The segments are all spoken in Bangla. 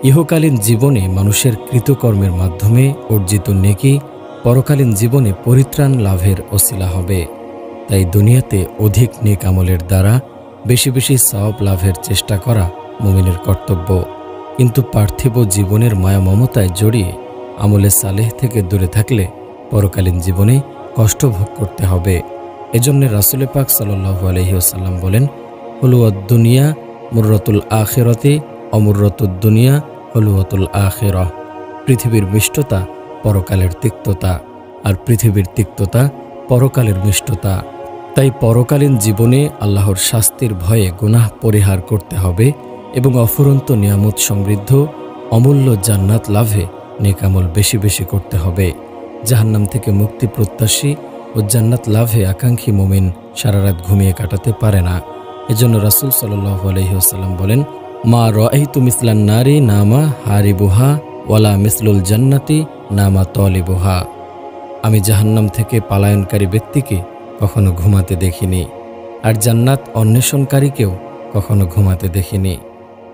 ইহকালীন জীবনে মানুষের কৃতকর্মের মাধ্যমে অর্জিত নেকি পরকালীন জীবনে পরিত্রাণ লাভের ওসিলা হবে। তাই দুনিয়াতে অধিক নেক আমলের দ্বারা বেশি বেশি সওয়াব লাভের চেষ্টা করা মুমিনের কর্তব্য। কিন্তু পার্থিব জীবনের মায়া মমতায় জড়িয়ে আমলে সালেহ থেকে দূরে থাকলে পরকালীন জীবনে কষ্ট ভোগ করতে হবে। এজন্য রাসূল পাক সাল্লাল্লাহু আলাইহি ওয়াসাল্লাম বলেন, হুলুয়াদ দুনিয়া মুররাতুল আখিরাতি অমুররাতুদ দুনিয়া হুলুয়াতুল আখিরাহ। পৃথিবীর মিষ্টতা পরকালের তিক্ততা, আর পৃথিবীর তিক্ততা পরকালের মিষ্টতা। তাই পরকালীন জীবনে আল্লাহর শাস্তির ভয়ে গুনাহ পরিহার করতে হবে এবং অফুরন্ত নিয়ামত সমৃদ্ধ অমূল্য জান্নাত লাভে নেকামল বেশি বেশি করতে হবে। জাহান্নাম থেকে মুক্তি প্রত্যাশী ও জান্নাত লাভে আকাঙ্ক্ষী মুমিন সারারাত ঘুমিয়ে কাটাতে পারে না। এজন্য রাসূল সাল্লাল্লাহু আলাইহি ওয়াসাল্লাম বলেন, মা রাআইতু মিসলান নারি নামা হারিবুহা ওয়ালা মিসলুল জান্নাতি নামা তালিবুহা। আমি জাহান্নাম থেকে পালায়নকারী ব্যক্তিকে কখনো ঘুমাতে দেখিনি, আর জান্নাত অন্বেষণকারীকেও কখনো ঘুমাতে দেখিনি।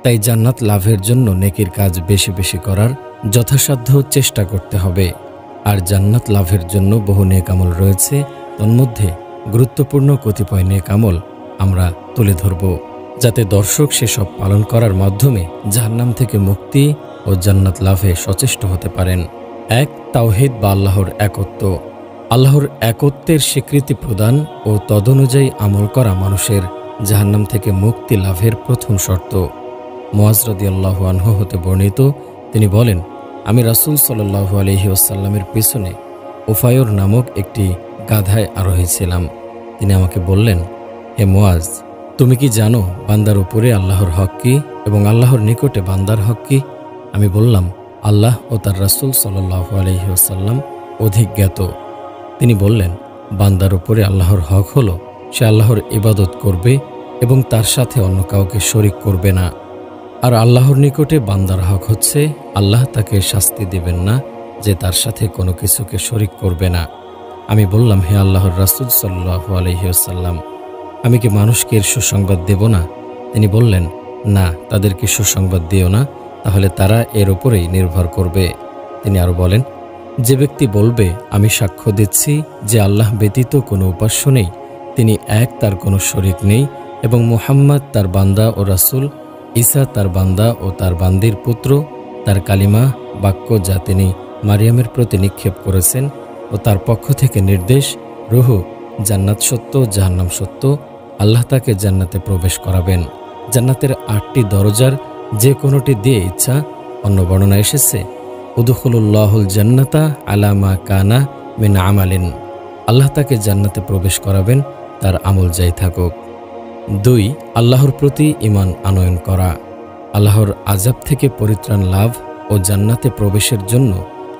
তাই জান্নাত লাভের জন্য নেকির কাজ বেশি বেশি করার যথাসাধ্য চেষ্টা করতে হবে। আর জান্নাত লাভের জন্য বহু নেক আমল রয়েছে, তন্মধ্যে গুরুত্বপূর্ণ কতিপয় নেক আমল আমরা তুলে ধরব, যাতে দর্শক সেসব পালন করার মাধ্যমে জাহান্নাম থেকে মুক্তি ও জান্নাত লাভে সচেষ্ট হতে পারেন। ১. তাওহীদ বা আল্লাহর একত্ব। আল্লাহর একত্বের স্বীকৃতি প্রদান ও তদনুযায়ী আমল করা মানুষের জাহান্নাম থেকে মুক্তি লাভের প্রথম শর্ত। মুআজ রাদিয়াল্লাহু আনহু হতে বর্ণিত, তিনি বলেন, আমি রাসূল সাল্লাল্লাহু আলাইহি ওয়াসাল্লামের পিছনে উফায়র নামক একটি গাধায় আরোহী ছিলাম। তিনি আমাকে বললেন, হে মুআজ, তুমি কি জানো বান্দার উপরে আল্লাহর হক কি এবং আল্লাহর নিকটে বান্দার হক কি? আমি বললাম, আল্লাহ ও তার রাসূল সাল্লাল্লাহু আলাইহি ওয়াসাল্লাম অধিক জ্ঞাত। তিনি বললেন, বান্দার উপরে আল্লাহর হক হলো সে আল্লাহর ইবাদত করবে এবং তার সাথে অন্য কাউকে শরীক করবে না। আর আল্লাহর নিকটে বান্দার হক হচ্ছে আল্লাহ তাকে শাস্তি দিবেন না যে তার সাথে কোনো কিছুকে শরীক করবে না। আমি বললাম, হে আল্লাহর রাসূল সাল্লাল্লাহু আলাইহি ওয়াসাল্লাম, আমি কি মানুষকে এর সুসংবাদ দেব না? তিনি বললেন, না, তাদেরকে সুসংবাদ দিও না, তাহলে তারা এর উপরেই নির্ভর করবে। তিনি আরো বলেন, যে ব্যক্তি বলবে আমি সাক্ষ্য দিচ্ছি যে আল্লাহ ব্যতীত কোনো উপাস্য নেই, তিনি এক, তার কোনো শরীক নেই, এবং মুহাম্মদ তার বান্দা ও রাসূল, ঈসা তার বান্দা ও তার বান্দির পুত্র, তার কালিমা বাক্য যা তিনি মারিয়ামের প্রতি নিক্ষেপ করেছেন ও তার পক্ষ থেকে নির্দেশ, রূহ, জান্নাত সত্য, জাহান্নাম সত্য, আল্লাহ তাকে জান্নাতে প্রবেশ করাবেন। জান্নাতের ৮টি দরজার যে কোনোটি দিয়ে ইচ্ছা। অন্য বর্ণনা এসেছে, উদখুলুল্লাহুল জান্নাতা আলা মা কানা মিন আমালিন। আল্লাহ তাকে জান্নাতে প্রবেশ করাবেন তার আমল যাই থাকুক। ২. আল্লাহর প্রতি ঈমান আনয়ন করা। আল্লাহর আযাব থেকে পরিত্রাণ লাভ ও জান্নাতে প্রবেশের জন্য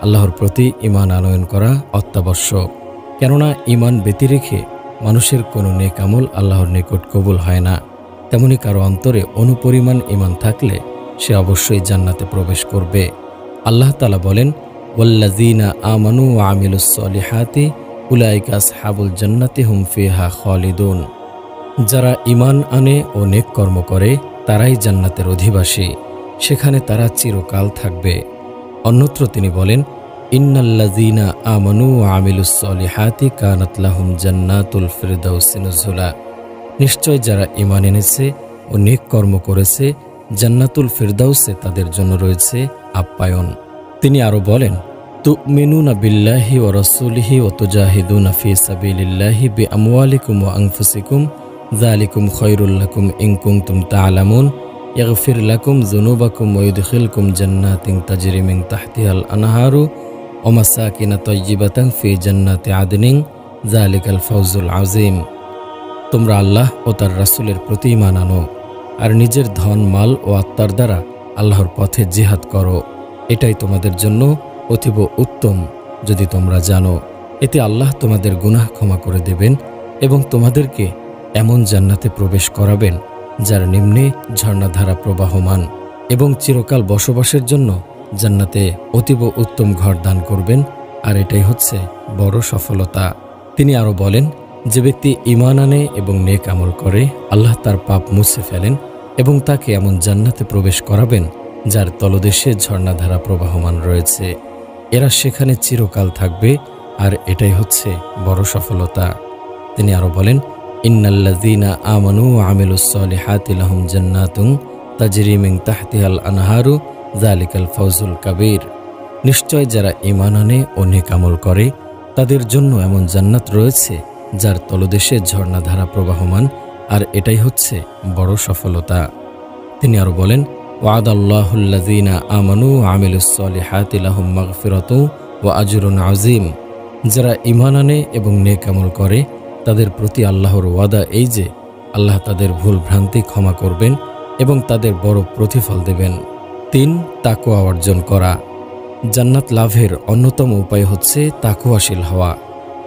আল্লাহর প্রতি ঈমান আনয়ন করা অত্যাবশ্যক। কেননা ঈমান ব্যতি রেখে মানুষের কোনো নেক আমল আল্লাহর নিকট কবুল হয় না। তেমনি কারো অন্তরে অনুপরিমাণ ঈমান থাকলে সে অবশ্যই জান্নাতে প্রবেশ করবে। আল্লাহ তাআলা বলেন, ওয়াল্লাযীনা আমানু ওয়া আমিলুস সলিহাতি উলাইকা আসহাবুল জান্নাতি হুম ফিহা খালিদুন। যারা ঈমান আনে ও নেক কর্ম করে তারাই জান্নাতের অধিবাসী, সেখানে তারা চিরকাল থাকবে। অন্যত্র তিনি বলেন, ইন্নাল্লাযীনা আমানু ওয়া আমিলুস সলিহাতি কানাত লাহুম জান্নাতুল ফিরদাউসি নুজুলা। নিশ্চয় যারা ঈমান এনেছে ও নেক কর্ম করেছে জান্নাতুল ফিরদাউসে তাদের জন্য রয়েছে আপ্যায়ন। তিনি আরো বলেন, তুমিনুনা বিল্লাহি ওয়া রাসূলিহি ওয়া তুজাহিদুনা ফি সাবিলিল্লাহি বিআমওয়ালিকুম ওয়া আনফুসিকুম যালিকুম খায়রুল লাকুম ইন কুনতুম তা'লামুন ইয়াগফির লাকুম যুনুবাকুম ওয়া ইউদখিলকুম জান্নাতিন তাজরি মিন তাহতিহাল আনহারু ওয়া মাসাকিন তাইয়্যিবাতান ফি জান্নাতি আদনিন যালিকাল ফাওজুল আযীম। তোমরা আল্লাহ ও তার রাসূলের প্রতি ঈমান আনো আর নিজের ধন, মাল ও আত্মার দ্বারা আল্লাহর পথে জিহাদ করো, এটাই তোমাদের জন্য অতীব উত্তম যদি তোমরা জানো। এতে আল্লাহ তোমাদের গুনাহ ক্ষমা করে দেবেন এবং তোমাদেরকে এমন জান্নাতে প্রবেশ করাবেন যার নিম্নে ঝর্ণাধারা প্রবাহমান, এবং চিরকাল বসবাসের জন্য জান্নাতে অতীব উত্তম ঘর দান করবেন। আর এটাই হচ্ছে বড় সফলতা। তিনি আরো বলেন, যে ব্যক্তি ঈমান আনে এবং নেক আমল করে আল্লাহ তার পাপ মুছে ফেলেন এবং তাকে এমন জান্নাতে প্রবেশ করাবেন যার তলদেশে ঝর্ণাধারা প্রবাহমান রয়েছে। এরা সেখানে চিরকাল থাকবে, আর এটাই হচ্ছে বড় সফলতা। তিনি আরো বলেন, ইন্নাল্লাযীনা আমানু ওয়া আমিলুস সলিহাতি লাহুম জান্নাতুন তাজরি মিন তাহতিহাল আনহারু যালিকাল ফাওজুল কাবীর। নিশ্চয় যারা ঈমান আনে ও নেক আমল করে তাদের জন্য এমন জান্নাত রয়েছে যার তলদেশে ঝর্ণাধারা প্রবাহমান, আর এটাই হচ্ছে বড় সফলতা। তিনি আরো বলেন, ওয়াদাল্লাহুল্লাযীনা আমানু ওয়া আমিলুস সলিহাতি লাহুম মাগফিরাতুন ওয়া আজরুন আযীম। যারা ঈমান আনে এবং নেক আমল করে তাদের প্রতি আল্লাহর ওয়াদা এই যে আল্লাহ তাদের ভুল ভ্রান্তি ক্ষমা করবেন এবং তাদের বড় প্রতিফল দেবেন। ৩. তাকওয়া অর্জন করা। জান্নাত লাভের অন্যতম উপায় হচ্ছে তাকওয়াশীল হওয়া।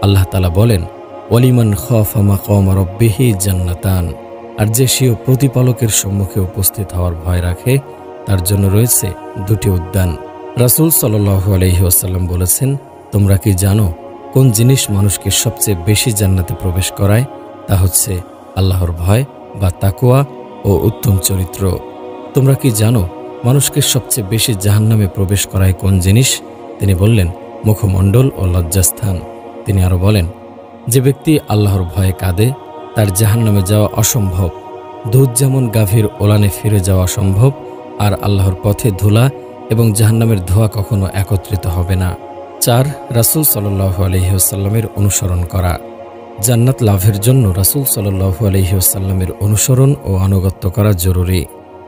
আল্লাহ তাআলা বলেন, ওয়ালিমান খাফা মাকামা রাব্বিহি জান্নাতান। আর যে স্বীয় প্রতিপালকের সম্মুখে উপস্থিত হওয়ার ভয় রাখে তার জন্য রয়েছে 2টি উদ্যান। রাসূল সাল্লাল্লাহু আলাইহি ওয়াসাল্লাম বলেছেন, তোমরা কি জানো কোন জিনিস মানুষকে সবচেয়ে বেশি জান্নাতে প্রবেশ করায়? তা হচ্ছে আল্লাহর ভয় বা তাকওয়া ও উত্তম চরিত্র। তোমরা কি জানো মানুষকে সবচেয়ে বেশি জাহান্নামে প্রবেশ করায় কোন জিনিস? তিনি বললেন, মুখমণ্ডল ও লজ্জাস্থান। তিনি আরো বলেন, যে ব্যক্তি আল্লাহর ভয়ে কাঁদে তার জাহান্নামে যাওয়া অসম্ভব। দুধ যেমন গাভীর ওলানে ফিরে যাওয়া অসম্ভব, আর আল্লাহর পথে ধুলা এবং জাহান্নামের ধোঁয়া কখনো একত্রিত হবে না। 4. রাসূল সাল্লাল্লাহু আলাইহি ওয়াসাল্লামের অনুসরণ করা। জান্নাত লাভের জন্য রাসূল সাল্লাল্লাহু আলাইহি ওয়াসাল্লামের অনুসরণ ও আনুগত্য করা জরুরি।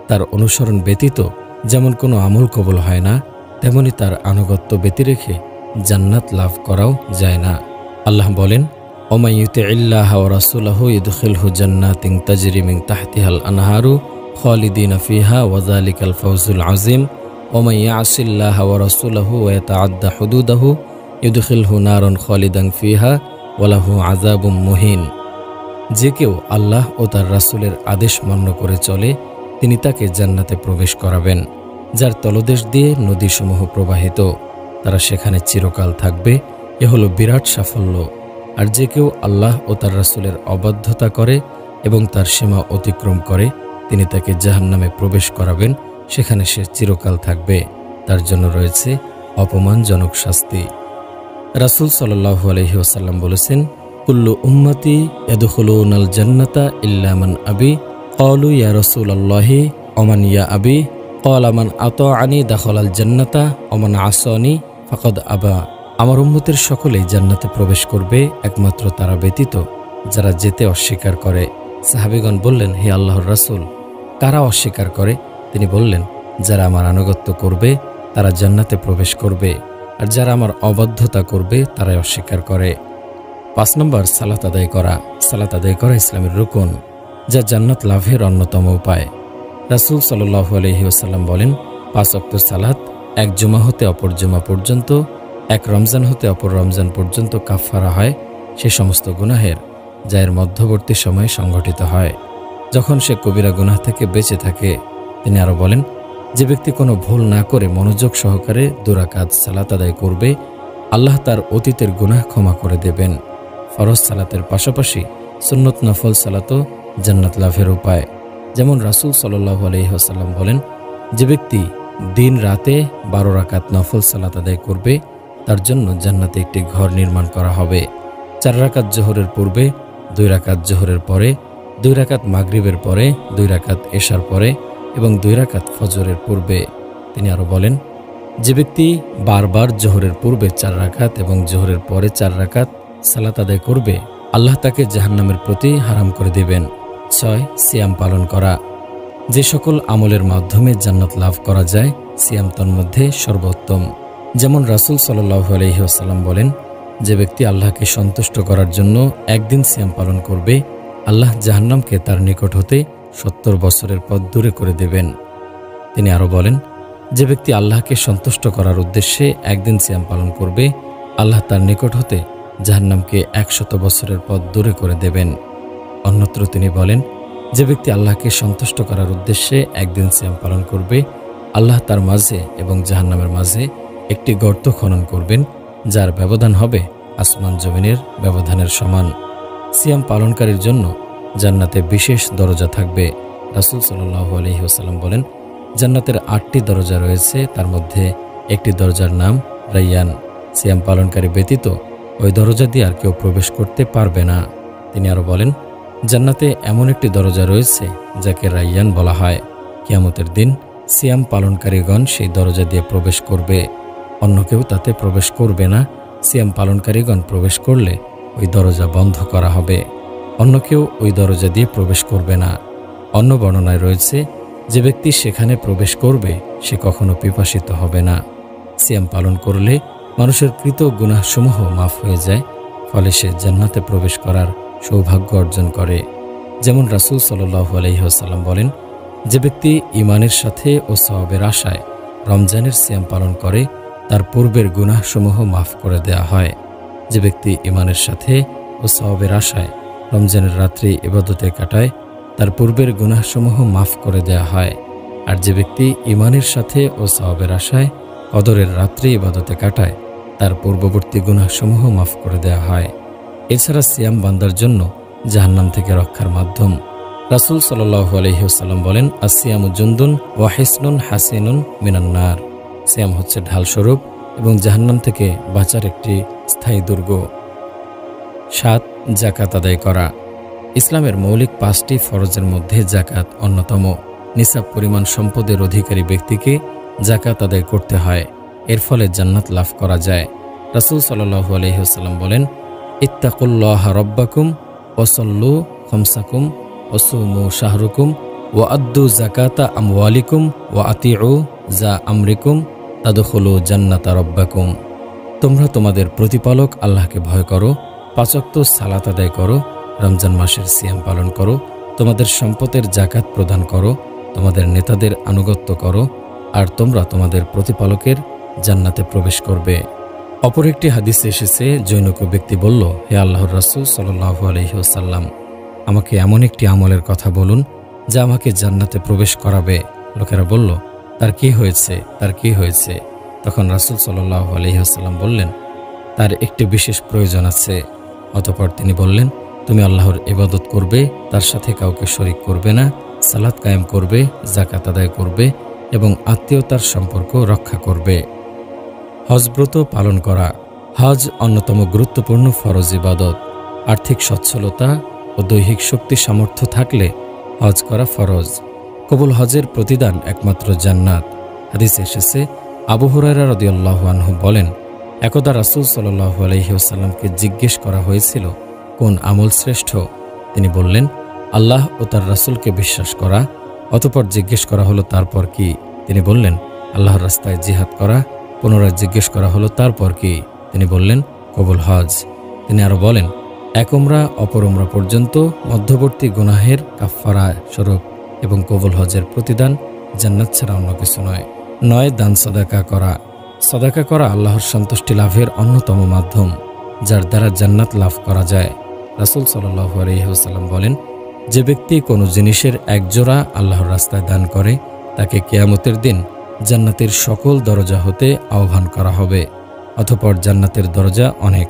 তার অনুসরণ ব্যতীত যেমন কোনো আমল কবুল হয় না, তেমনি তার আনুগত্য ব্যতি রেখে জান্নাত লাভ করাও যায় না। আল্লাহ বলেন, ওমাই ইউতিইল্লাহা ওয়া রাসূলাহু ইদখিলহু জান্নাতিন তাজরি মিন তাহতিহাল আনহারু খালিদিনা ফিহা ওয়া যালিকাল ফাওজুল আযীম ওমাই ইয়াসিল্লাহা ওয়া রাসূলাহু ওয়া ইয়াতাআদ্দা হুদুদাহু ইদখিলহু নারান খালিদান ফিহা ওয়া লাহু আযাবুম মুহিন। যে কেউ আল্লাহ ও তার রাসূলের আদেশ মান্য করে চলে তিনি তাকে জান্নাতে প্রবেশ করাবেন, যার তলদেশ দিয়ে নদীসমূহ প্রবাহিত। তারা সেখানে চিরকাল থাকবে। এ হলো বিরাট সাফল্য। আর যে কেউ আল্লাহ ও তার রাসূলের অবাধ্যতা করে এবং তার সীমা অতিক্রম করে তিনি তাকে জাহান্নামে প্রবেশ করাবেন, সেখানে সে চিরকাল থাকবে। তার জন্য রয়েছে অপমানজনক শাস্তি। রাসূল সাল্লাল্লাহু আলাইহি ওয়াসাল্লাম বলেছেন, কুল্লু উম্মতি ইয়াদখুলুনাল জান্নাতা ইল্লা মান আবি। ক্বালু ইয়া রাসূলাল্লাহি ওমান ইয়া আবি? ক্বালা মান আতাআনি দাখালাল জান্নাতা ওয়া মান আসানি ফাকাদ আবা। আমার উম্মতের সকলেই জান্নাতে প্রবেশ করবে একমাত্র তারা ব্যতীত যারা যেতে অস্বীকার করে। সাহাবীগণ বললেন, হে আল্লাহর রাসূল, কারা অস্বীকার করে? তিনি বললেন, যারা আমার আনুগত্য করবে তারা জান্নাতে প্রবেশ করবে, আর যারা আমার অবাধ্যতা করবে তারাই অস্বীকার করে। 5 নম্বর, সালাত আদায় করা। সালাত আদায় করা ইসলামের রুকন, যা জান্নাত লাভের অন্যতম উপায়। রাসূল সাল্লাল্লাহু আলাইহি ওয়াসাল্লাম বলেন, 5 ওয়াক্ত সালাত এক জুমা হতে অপর জুমা পর্যন্ত, এক রমজান হতে অপর রমজান পর্যন্ত কাফফারা হয় সে সমস্ত গুনাহের যা এর মধ্যবর্তী সময়ে সংঘটিত হয়, যখন সে কবিরা গুনাহ থেকে বেঁচে থাকে। তিনি আরো বলেন, যে ব্যক্তি কোনো ভুল না করে মনোযোগ সহকারে 2 রাকাত সালাত আদায় করবে আল্লাহ তার অতীতের গুনাহ ক্ষমা করে দেবেন। ফরজ সালাতের পাশাপাশি সুন্নত নফল সালাতও জান্নাত লাভের উপায়। যেমন রাসূল সাল্লাল্লাহু আলাইহি ওয়াসাল্লাম বলেন, যে ব্যক্তি দিন রাতে 12 রাকাত নফল সালাত আদায় করবে তার জন্য জান্নাতে একটি ঘর নির্মাণ করা হবে। 4 রাকাত জোহরের পূর্বে, 2 রাকাত জোহরের পরে, 2 রাকাত মাগরিবের পরে, 2 রাকাত এশার পরে এবং 2 রাকাত ফজরের পূর্বে। তিনি আরো বলেন, যে ব্যক্তি বারবার জোহরের পূর্বে 4 রাকাত এবং জোহরের পরে 4 রাকাত সালাত আদায় করবে আল্লাহ তাকে জাহান্নামের প্রতি হারাম করে দিবেন। 6. সিয়াম পালন করা। যে সকল আমলের মাধ্যমে জান্নাত লাভ করা যায় সিয়াম তন্মধ্যে সর্বোত্তম। যেমন রাসূল সাল্লাল্লাহু আলাইহি ওয়াসাল্লাম বলেন, যে ব্যক্তি আল্লাহকে সন্তুষ্ট করার জন্য একদিন সিয়াম পালন করবে আল্লাহ জাহান্নামকে তার নিকট হতে 70 বছরের পথ দূরে করে দেবেন। তিনি আরো বলেন, যে ব্যক্তি আল্লাহকে সন্তুষ্ট করার উদ্দেশ্যে একদিন সিয়াম পালন করবে আল্লাহ তার নিকট হতে জাহান্নামকে 100 বছরের পথ দূরে করে দেবেন। অন্যত্র তিনি বলেন, যে ব্যক্তি আল্লাহকে সন্তুষ্ট করার উদ্দেশ্যে একদিন সিয়াম পালন করবে আল্লাহ তার মাঝে এবং জাহান্নামের মাঝে একটি গর্ত খনন করবেন, যার ব্যবধান হবে আসমান জমিনের ব্যবধানের সমান। সিয়াম পালনকারীর জন্য জান্নাতে বিশেষ দরজা থাকবে। রাসূল সাল্লাল্লাহু আলাইহি ওয়াসাল্লাম বলেন, জান্নাতের 8টি দরজা রয়েছে, তার মধ্যে একটি দরজার নাম রাইয়ান। সিয়াম পালনকারী ব্যতীত ওই দরজা দিয়ে আর কেউ প্রবেশ করতে পারবে না। তিনি আরও বলেন, জান্নাতে এমন একটি দরজা রয়েছে যাকে রাইয়ান বলা হয়। কিয়ামতের দিন সিয়াম পালনকারীগণ সেই দরজা দিয়ে প্রবেশ করবে, অন্য কেউ তাতে প্রবেশ করবে না। সিয়াম পালনকারীগণ প্রবেশ করলে ওই দরজা বন্ধ করা হবে, অন্য কেউ ওই দরজা দিয়ে প্রবেশ করবে না। অন্য বর্ণনায় রয়েছে, যে ব্যক্তি সেখানে প্রবেশ করবে সে কখনো পিপাসিত হবে না। সিয়াম পালন করলে মানুষের কৃত গুনাহসমূহ মাফ হয়ে যায়, ফলে সে জান্নাতে প্রবেশ করার সৌভাগ্য অর্জন করে। যেমন রাসূল সাল্লাল্লাহু আলাইহি ওয়াসাল্লাম বলেন, যে ব্যক্তি ঈমানের সাথে ও সওয়াবের আশায় রমজানের সিয়াম পালন করে তার পূর্বের গুনাহসমূহ মাফ করে দেয়া হয়। যে ব্যক্তি ঈমানের সাথে ও সওয়াবের আশায় রমজানের রাত্রি ইবাদতে কাটায় তার পূর্বের গুনাহসমূহ মাফ করে দেয়া হয়। আর যে ব্যক্তি ঈমানের সাথে ও সওয়াবের আশায় কদরের রাত্রি ইবাদতে কাটায় তার পূর্ববর্তী গুনাহসমূহ মাফ করে দেয়া হয়। এছাড়া সিয়াম বান্দার জন্য জাহান্নাম থেকে রক্ষার মাধ্যম। রাসূল সাল্লাল্লাহু আলাইহি ওয়াসাল্লাম বলেন, আসিয়ামু জুনদুন ওয়া হিসনুন হাসিনুন মিনান নার। সিয়াম হচ্ছে ঢালস্বরূপ এবং জাহান্নাম থেকে বাঁচার একটি স্থায়ী দুর্গ। 7. যাকাত আদায় করা। ইসলামের মৌলিক 5টি ফরজের মধ্যে যাকাত অন্যতম। নিসাব পরিমাণ সম্পদের অধিকারী ব্যক্তিকে যাকাত আদায় করতে হয়, এর ফলে জান্নাত লাভ করা যায়। রাসূল সাল্লাল্লাহু আলাইহি ওয়াসাল্লাম বলেন, ইত্তাকুল্লাহা রাব্বাকুম ওয়াসাল্লু খামসাকুম ওয়াসুমু শাহরুকুম ওয়া আদ্দু যাকাতা আমওয়ালিকুম ওয়া আতিউ যা আমরিকুম তাদখুলু জান্নাতা রাব্বাকুম। তোমরা তোমাদের প্রতিপালক আল্লাহকে ভয় করো, 5 ওয়াক্ত সালাত আদায় করো, রমজান মাসের সিয়াম পালন করো, তোমাদের সম্পদের যাকাত প্রদান করো, তোমাদের নেতাদের আনুগত্য করো, আর তোমরা তোমাদের প্রতিপালকের জান্নাতে প্রবেশ করবে। অপর একটি হাদিসে এসেছে, জনৈক ব্যক্তি বলল, হে আল্লাহর রাসূল সাল্লাল্লাহু আলাইহি ওয়াসাল্লাম, আমাকে এমন একটি আমলের কথা বলুন যা আমাকে জান্নাতে প্রবেশ করাবে। লোকেরা বলল, তার কি হয়েছে, তার কি হয়েছে? তখন রাসূল সাল্লাল্লাহু আলাইহি ওয়াসাল্লাম বললেন, তার একটি বিশেষ প্রয়োজন আছে। অতঃপর তিনি বললেন, তুমি আল্লাহর ইবাদত করবে, তার সাথে কাউকে শরীক করবে না, সালাত কায়েম করবে, যাকাত আদায় করবে এবং আত্মীয়তার সম্পর্ক রক্ষা করবে। হজব্রত পালন করা। হজ অন্যতম গুরুত্বপূর্ণ ফরজ ইবাদত। আর্থিক সচ্ছলতা ও দৈহিক শক্তি সামর্থ্য থাকলে হজ করা ফরজ। কবুল হজের প্রতিদান একমাত্র জান্নাত। হাদিসে এসেছে, আবু হুরায়রা রাদিয়াল্লাহু আনহু বলেন, একদা রাসূল সাল্লাল্লাহু আলাইহি ওয়াসাল্লামকে জিজ্ঞেস করা হয়েছিল, কোন আমল শ্রেষ্ঠ? তিনি বললেন, আল্লাহ ও তার রাসূলকে বিশ্বাস করা। অতঃপর জিজ্ঞেস করা হলো, তারপর কি? তিনি বললেন, আল্লাহর রাস্তায় জিহাদ করা। পুনরায় জিজ্ঞেস করা হলো, তারপর কি? তিনি বললেন, কবুল হজ। তিনি আরো বলেন, এক উমরা অপর উমরা পর্যন্ত মধ্যবর্তী গুনাহের কাফফারা স্বরূপ এবং কবুল হজের প্রতিদান জান্নাত ছাড়া অন্য কিছু নয়। 9. দান সাদাকা করা। সাদাকা করা আল্লাহর সন্তুষ্টি লাভের অন্যতম মাধ্যম, যার দ্বারা জান্নাত লাভ করা যায়। রাসূল সাল্লাল্লাহু আলাইহি ওয়াসাল্লাম বলেন, যে ব্যক্তি কোনো জিনিসের এক জোড়া আল্লাহর রাস্তায় দান করে তাকে কিয়ামতের দিন জান্নাতের সকল দরজা হতে আহ্বান করা হবে। অতঃপর জান্নাতের দরজা অনেক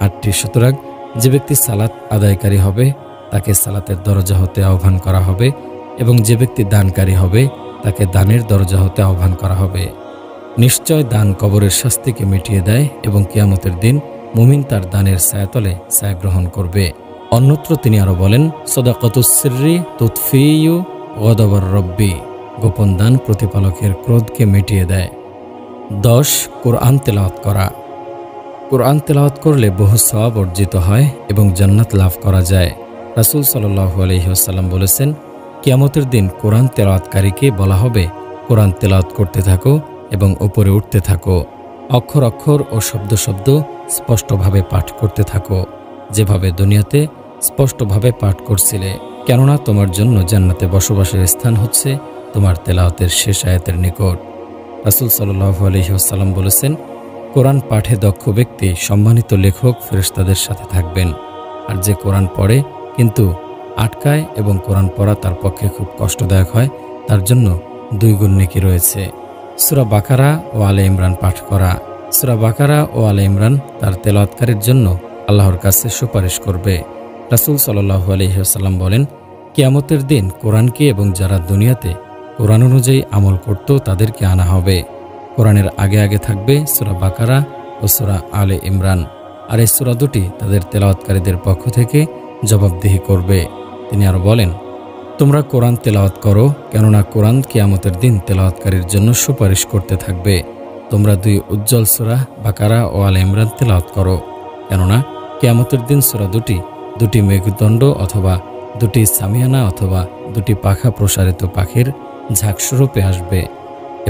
8টি। সুতরাং যে ব্যক্তি সালাত আদায়কারী হবে তাকে সালাতের দরজা হতে আহ্বান করা হবে এবং যে ব্যক্তি দানকারী হবে তাকে দানের দরজা হতে আহ্বান করা হবে। নিশ্চয় দান কবরের শাস্তিকে মিটিয়ে দেয় এবং কিয়ামতের দিন মুমিন তার দানের ছায়াতলে ছায়া গ্রহণ করবে। অন্যত্র তিনি আরো বলেন, সাদাকাতুস সিররি তুতফিউ গদাবার রব্বি। গোপন দান প্রতিপালকের ক্রোধকে মিটিয়ে দেয়। 10. কোরআন তেলাওয়াত করা। কোরআন তেলাওয়াত করলে বহু সওয়াব অর্জিত হয় এবং জান্নাত লাভ করা যায়। রাসূল সাল্লাল্লাহু আলাইহি ওয়াসাল্লাম বলেছেন, কিয়ামতের দিন কোরআন তেলাওয়াতকারীকে বলা হবে, কোরআন তেলাওয়াত করতে থাকো এবং উপরে উঠতে থাকো, অক্ষর অক্ষর ও শব্দ শব্দ স্পষ্টভাবে পাঠ করতে থাকো, যেভাবে দুনিয়াতে স্পষ্টভাবে পাঠ করছিলে, কেননা তোমার জন্য জান্নাতে বসবাসের স্থান হচ্ছে তোমার তেলাওয়াতের শেষ আয়াতের নিকট। রাসূল সাল্লাল্লাহু আলাইহি ওয়াসাল্লাম বলেছেন, কোরআন পাঠে দক্ষ ব্যক্তি সম্মানিত লেখক ফেরেশতাদের সাথে থাকবেন। আর যে কোরআন পড়ে কিন্তু আটকায় এবং কোরআন পড়া তার পক্ষে খুব কষ্টদায়ক হয়, তার জন্য 2 গুণ নেকি রয়েছে। সূরা বাকারা ও আলে ইমরান পাঠ করা। সূরা বাকারা ও আলে ইমরান তার তেলাওয়াতকারীর জন্য আল্লাহর কাছে সুপারিশ করবে। রাসূল সাল্লাল্লাহু আলাইহি ওয়াসাল্লাম বলেন, কিয়ামতের দিন কোরআনকে এবং যারা দুনিয়াতে কোরআন অনুযায়ী আমল করত তাদেরকে আনা হবে। কোরআনের আগে আগে থাকবে সূরা বাকারা ও সূরা আলে ইমরান, আর এই সূরা দুটি তাদের তেলাওয়াতকারীদের পক্ষ থেকে জবাবদিহি করবে। তিনি আরও বলেন, তোমরা কোরআন তেলাওয়াত করো, কেননা কোরআন কিয়ামতের দিন তেলাওয়াতকারীর জন্য সুপারিশ করতে থাকবে। তোমরা দুই উজ্জ্বল সূরা বাকারা ও আলে ইমরান তেলাওয়াত করো, কেননা কিয়ামতের দিন সূরা দুটি মেঘদণ্ড অথবা দুটি সামিয়ানা অথবা দুটি পাখা প্রসারিত পাখির ঝাঁকস্বরূপে আসবে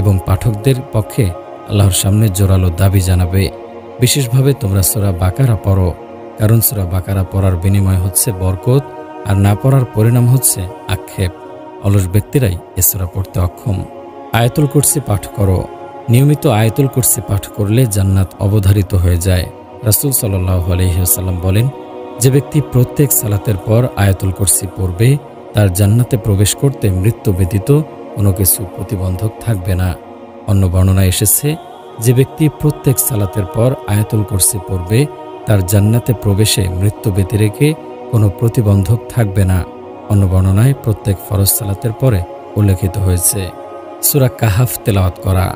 এবং পাঠকদের পক্ষে আল্লাহর সামনে জোরালো দাবি জানাবে। বিশেষভাবে তোমরা সূরা বাকারা পড়ো, কারণ সূরা বাকারা পড়ার বিনিময় হচ্ছে বরকত, আর না পড়ার পরিণাম হচ্ছে আক্ষেপ। অলস ব্যক্তিরাই এ সূরা পড়তে অক্ষম। আয়াতুল কুরসি পাঠ করো। নিয়মিত আয়াতুল কুরসি পাঠ করলে জান্নাত অবধারিত হয়ে যায়। রাসূল সাল্লাল্লাহু আলাইহি ওয়াসাল্লাম বলেন, যে ব্যক্তি প্রত্যেক সালাতের পর আয়াতুল কুরসি পড়বে তার জান্নাতে প্রবেশ করতে মৃত্যু ব্যতীত কোনো কিছু প্রতিবন্ধক থাকবে না। অন্য বর্ণনায় এসেছে, যে ব্যক্তি প্রত্যেক সালাতের পর আয়াতুল কুরসি পড়বে তার জান্নাতে প্রবেশে মৃত্যু ব্যতিরেকে কোনো প্রতিবন্ধক থাকবে না। অন্য বর্ণনায় প্রত্যেক ফরজ সালাতের পরে উল্লেখিত হয়েছে। সূরা কাহাফ তেলাওয়াত করা।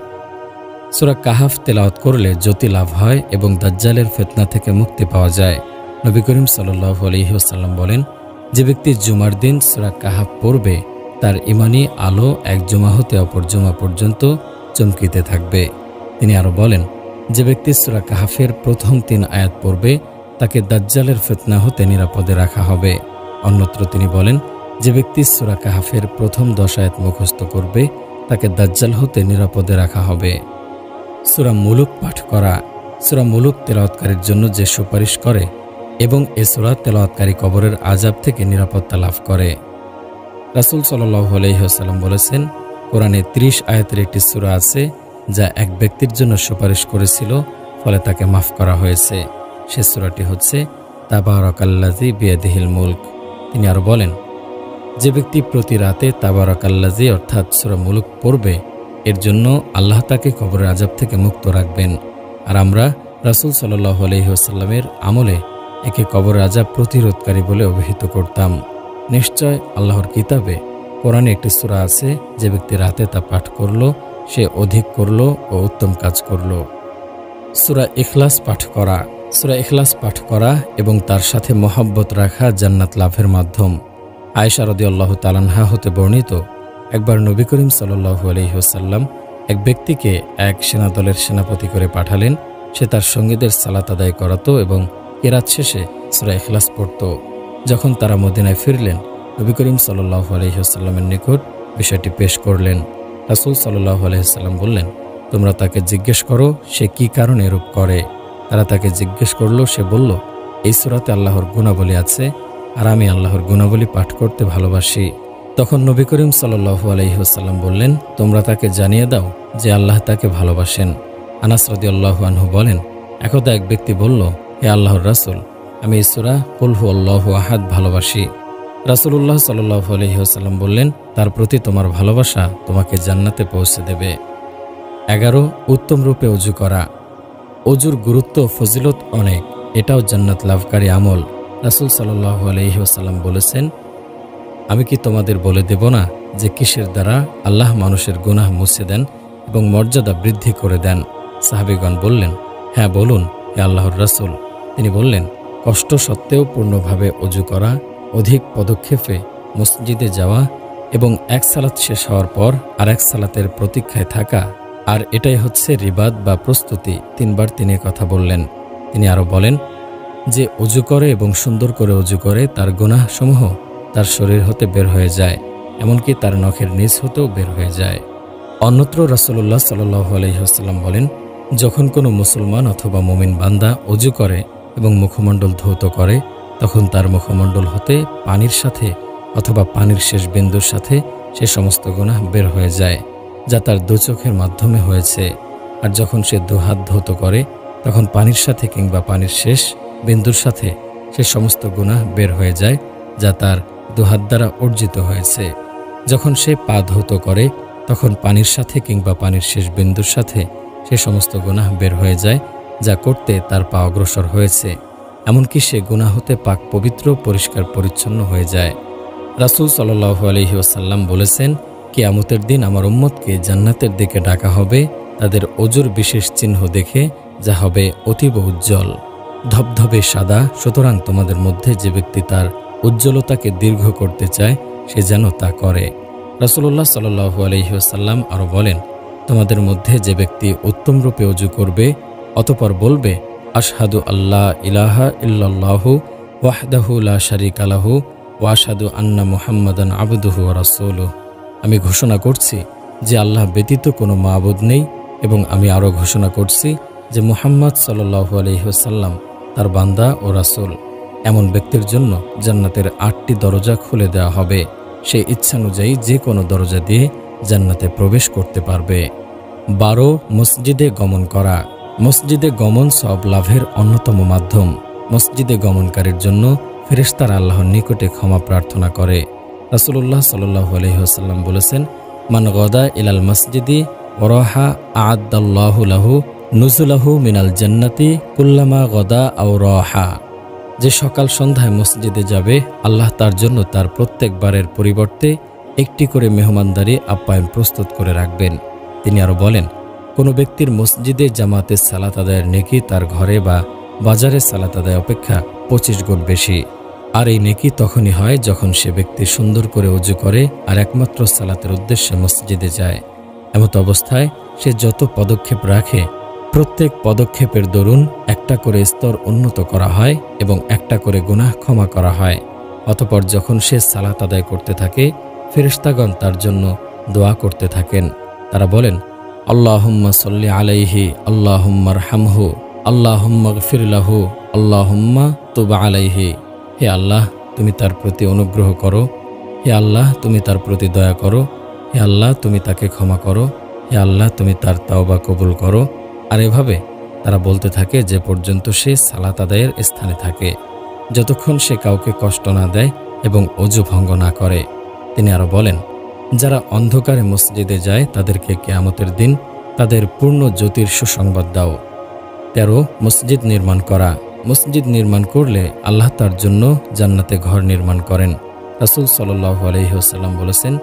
সূরা কাহাফ তেলাওয়াত করলে জ্যোতি লাভ হয় এবং দাজ্জালের ফিতনা থেকে মুক্তি পাওয়া যায়। নবী করিম সাল্লাল্লাহু আলাইহি ওয়াসাল্লাম বলেন, যে ব্যক্তি জুমার দিন সূরা কাহাফ পড়বে তার ঈমানি আলো এক জুমা হতে অপর জুমা পর্যন্ত চমকিতে থাকবে। তিনি আরও বলেন, যে ব্যক্তি সূরা কাহাফের প্রথম 3 আয়াত পড়বে তাকে দাজ্জালের ফিতনা হতে নিরাপদে রাখা হবে। অন্যত্র তিনি বলেন, যে ব্যক্তি সূরা কাহাফের প্রথম 10 আয়াত মুখস্থ করবে তাকে দাজ্জাল হতে নিরাপদে রাখা হবে। সূরা মুলুক পাঠ করা। সূরা মুলুক তেলাওয়াতকারীর জন্য যে সুপারিশ করে এবং এ সূরা তেলাওয়াতকারী কবরের আযাব থেকে নিরাপত্তা লাভ করে। রাসূল সাল্লাল্লাহু আলাইহি ওয়াসাল্লাম বলেছেন, কোরআনে 30 আয়াতের একটি সূরা আছে যা এক ব্যক্তির জন্য সুপারিশ করেছিল, ফলে তাকে মাফ করা হয়েছে। সে সূরাটি হচ্ছে তাবারাকাল্লাযী বিয়াদিহিল মুলক। তিনি আরও বলেন, যে ব্যক্তি প্রতি রাতে তাবারাকাল্লাযী অর্থাৎ সূরা মুলুক পড়বে এর জন্য আল্লাহ তাকে কবরের আযাব থেকে মুক্ত রাখবেন। আর আমরা রাসূল সাল্লাল্লাহু আলাইহি ওয়াসাল্লামের আমলে একে কবরের আযাব প্রতিরোধকারী বলে অভিহিত করতাম। নিশ্চয় আল্লাহর কিতাবে কোরআনে একটি সূরা আছে, যে ব্যক্তি রাতে তা পাঠ করল সে অধিক করল ও উত্তম কাজ করল। সূরা ইখলাস পাঠ করা। সূরা ইখলাস পাঠ করা এবং তার সাথে মহব্বত রাখা জান্নাত লাভের মাধ্যম। আয়েশা রাদিয়াল্লাহু তাআলা আনহা হতে বর্ণিত, একবার নবী করিম সাল্লাল্লাহু আলাইহি ওয়াসাল্লাম এক ব্যক্তিকে এক সেনাদলের সেনাপতি করে পাঠালেন। সে তার সঙ্গীদের সালাত আদায় করাতো এবং কিরাত শেষে সূরা ইখলাস পড়ত। যখন তারা মদিনায় ফিরলেন, নবী করিম সাল্লাল্লাহু আলাইহি ওয়াসাল্লামের নিকট বিষয়টি পেশ করলেন। রাসূল সাল্লাল্লাহু আলাইহি ওয়াসাল্লাম বললেন, তোমরা তাকে জিজ্ঞেস করো সে কি কারণে এরূপ করে। তারা তাকে জিজ্ঞেস করল। সে বলল, এই সূরাতে আল্লাহর গুণাবলী আছে, আর আমি আল্লাহর গুণাবলী পাঠ করতে ভালোবাসি। তখন নবী করিম সাল্লাল্লাহু আলাইহি ওয়াসাল্লাম বললেন, তোমরা তাকে জানিয়ে দাও যে আল্লাহ তাকে ভালোবাসেন। আনাস রাদিয়াল্লাহু আনহু বলেন, একদা এক ব্যক্তি বলল, হে আল্লাহর রাসূল, আমি এই সূরা কুল হুয়াল্লাহু আহাদ ভালোবাসি। রাসূলুল্লাহ সাল্লাল্লাহু আলাইহি ওয়াসাল্লাম বললেন, তার প্রতি তোমার ভালোবাসা তোমাকে জান্নাতে পৌঁছে দেবে। 11 উত্তম রূপে ওযু করা। ওযুর গুরুত্ব ফজিলত অনেক, এটাও জান্নাত লাভকারী আমল। রাসূল সাল্লাল্লাহু আলাইহি ওয়াসাল্লাম বলেছেন, আমি কি তোমাদের বলে দেব না যে কিসের দ্বারা আল্লাহ মানুষের গুনাহ মুছে দেন এবং মর্যাদা বৃদ্ধি করে দেন? সাহাবীগণ বললেন, হ্যাঁ বলুন হে আল্লাহর রাসূল। তিনি বললেন, কষ্ট সত্ত্বেও পূর্ণভাবে ওযু করা, অধিক পদক্ষেপে মসজিদে যাওয়া এবং এক সালাত শেষ হওয়ার পর আর এক সালাতের প্রতীক্ষায় থাকা, আর এটাই হচ্ছে রিবাদ বা প্রস্তুতি। 3 বার তিনি কথা বললেন। তিনি আরও বলেন, যে ওযু করে এবং সুন্দর করে ওযু করে তার গুনাহ সমূহ তার শরীর হতে বের হয়ে যায়, এমনকি তার নখের নিচ হতেও বের হয়ে যায়। অন্যত্র রাসূলুল্লাহ সাল্লাল্লাহু আলাইহি ওয়াসাল্লাম বলেন, যখন কোনো মুসলমান অথবা মুমিন বান্দা ওযু করে এবং মুখমণ্ডল ধৌত করে, তখন তার মুখমণ্ডল হতে পানির সাথে অথবা পানির শেষ বিন্দুর সাথে সে সমস্ত গুনাহ বের হয়ে যায়, যা তার 2 চোখের মাধ্যমে হয়েছে। আর যখন সে 2 হাত ধৌত করে, তখন পানির সাথে কিংবা পানির শেষ বিন্দুর সাথে সে সমস্ত গুনাহ বের হয়ে যায়, যা তার 2 হাত দ্বারা অর্জিত হয়েছে। যখন সে পা ধৌত করে, তখন পানির সাথে কিংবা পানির শেষ বিন্দুর সাথে সে সমস্ত গুনাহ বের হয়ে যায়, যা করতে তার পা অগ্রসর হয়েছে, এমনকি সে গুনাহ হতে পাক পবিত্র পরিষ্কার পরিচ্ছন্ন হয়ে যায়। রাসূল সাল্লাল্লাহু আলাইহি ওয়াসাল্লাম বলেছেন, কিয়ামতের দিন আমার উম্মতকে জান্নাতের দিকে ডাকা হবে তাদের অজুর বিশেষ চিহ্ন দেখে, যা হবে অতীব উজ্জ্বল, ধবধবে সাদা। সুতরাং তোমাদের মধ্যে যে ব্যক্তি তার উজ্জ্বলতাকে দীর্ঘ করতে চায় সে যেন তা করে। রাসূলুল্লাহ সাল্লাল্লাহু আলাইহি ওয়াসাল্লাম আরও বলেন, তোমাদের মধ্যে যে ব্যক্তি উত্তম রূপে অজু করবে অতঃপর বলবে, আশহাদু আল্লা ইলাহা ইল্লাল্লাহু ওয়াহদাহু লা শারীকা লাহু ওয়া আশহাদু আন্না মুহাম্মাদান আবদুহু ওয়া রাসূলুহু, আমি ঘোষণা করছি যে আল্লাহ ব্যতীত কোনো মাবুদ নেই, এবং আমি আরও ঘোষণা করছি যে মুহাম্মদ সাল্লাল্লাহু আলাইহি ওয়াসাল্লাম তার বান্দা ও রাসূল। এমন ব্যক্তির জন্য জান্নাতের 8টি দরজা খুলে দেওয়া হবে। সে ইচ্ছানুযায়ী যে কোনো দরজা দিয়ে জান্নাতে প্রবেশ করতে পারবে। 12 মসজিদে গমন করা। মসজিদে গমন সওয়াব লাভের অন্যতম মাধ্যম। মসজিদে গমনকারীর জন্য ফেরেশতারা আল্লাহর নিকটে ক্ষমা প্রার্থনা করে। রাসূলুল্লাহ সাল্লাল্লাহু আলাইহি ওয়াসাল্লাম বলেছেন, মান গদা ইলাল মসজিদি ওয়ারাহা আ'আদাল্লাহু লাহু নুজুলাহু মিনাল জান্নাতি কুল্লামা গদা আও রাহা। যে সকাল সন্ধ্যায় মসজিদে যাবে, আল্লাহ তার জন্য তার প্রত্যেকবারের পরিবর্তে একটি করে মেহমানদারি আপ্যায়ন প্রস্তুত করে রাখবেন। তিনি আরও বলেন, কোনো ব্যক্তির মসজিদে জামাতে সালাত আদায়ের নেকি তার ঘরে বা বাজারে সালাত আদায় অপেক্ষা 25 গুণ বেশি। আর এই নেকি তখনই হয় যখন সে ব্যক্তি সুন্দর করে ওযু করে আর একমাত্র সালাতের উদ্দেশ্যে মসজিদে যায়। এমত অবস্থায় সে যত পদক্ষেপ রাখে, প্রত্যেক পদক্ষেপের দরুন একটা করে স্তর উন্নত করা হয় এবং একটা করে গুনাহ ক্ষমা করা হয়। অতঃপর যখন সে সালাত আদায় করতে থাকে, ফেরেশতাগণ তার জন্য দোয়া করতে থাকেন। তারা বলেন, আল্লাহুম্মা সাল্লি আলাইহি, আল্লাহুম্মা আরহামহু, আল্লাহুম্মা গফির লাহু, আল্লাহুম্মা তুব আলাইহি। হে আল্লাহ, তুমি তার প্রতি অনুগ্রহ করো। হে আল্লাহ, তুমি তার প্রতি দয়া করো। হে আল্লাহ, তুমি তাকে ক্ষমা করো। হে আল্লাহ, তুমি তার তাওবা কবুল করো। আর এভাবে তারা বলতে থাকে যে পর্যন্ত সে সালাত আদায়ের স্থানে থাকে, যতক্ষণ সে কাউকে কষ্ট না দেয় এবং অজু ভঙ্গ না করে। তিনি আরও বলেন, যারা অন্ধকারে মসজিদে যায় তাদেরকে কিয়ামতের দিন তাদের পূর্ণ জ্যোতির সুসংবাদ দাও। 13 মসজিদ নির্মাণ করা। মসজিদ নির্মাণ করলে আল্লাহ তার জন্য জান্নাতে ঘর নির্মাণ করেন। রাসূল সাল্লাল্লাহু আলাইহি ওয়াসাল্লাম বলেছেন,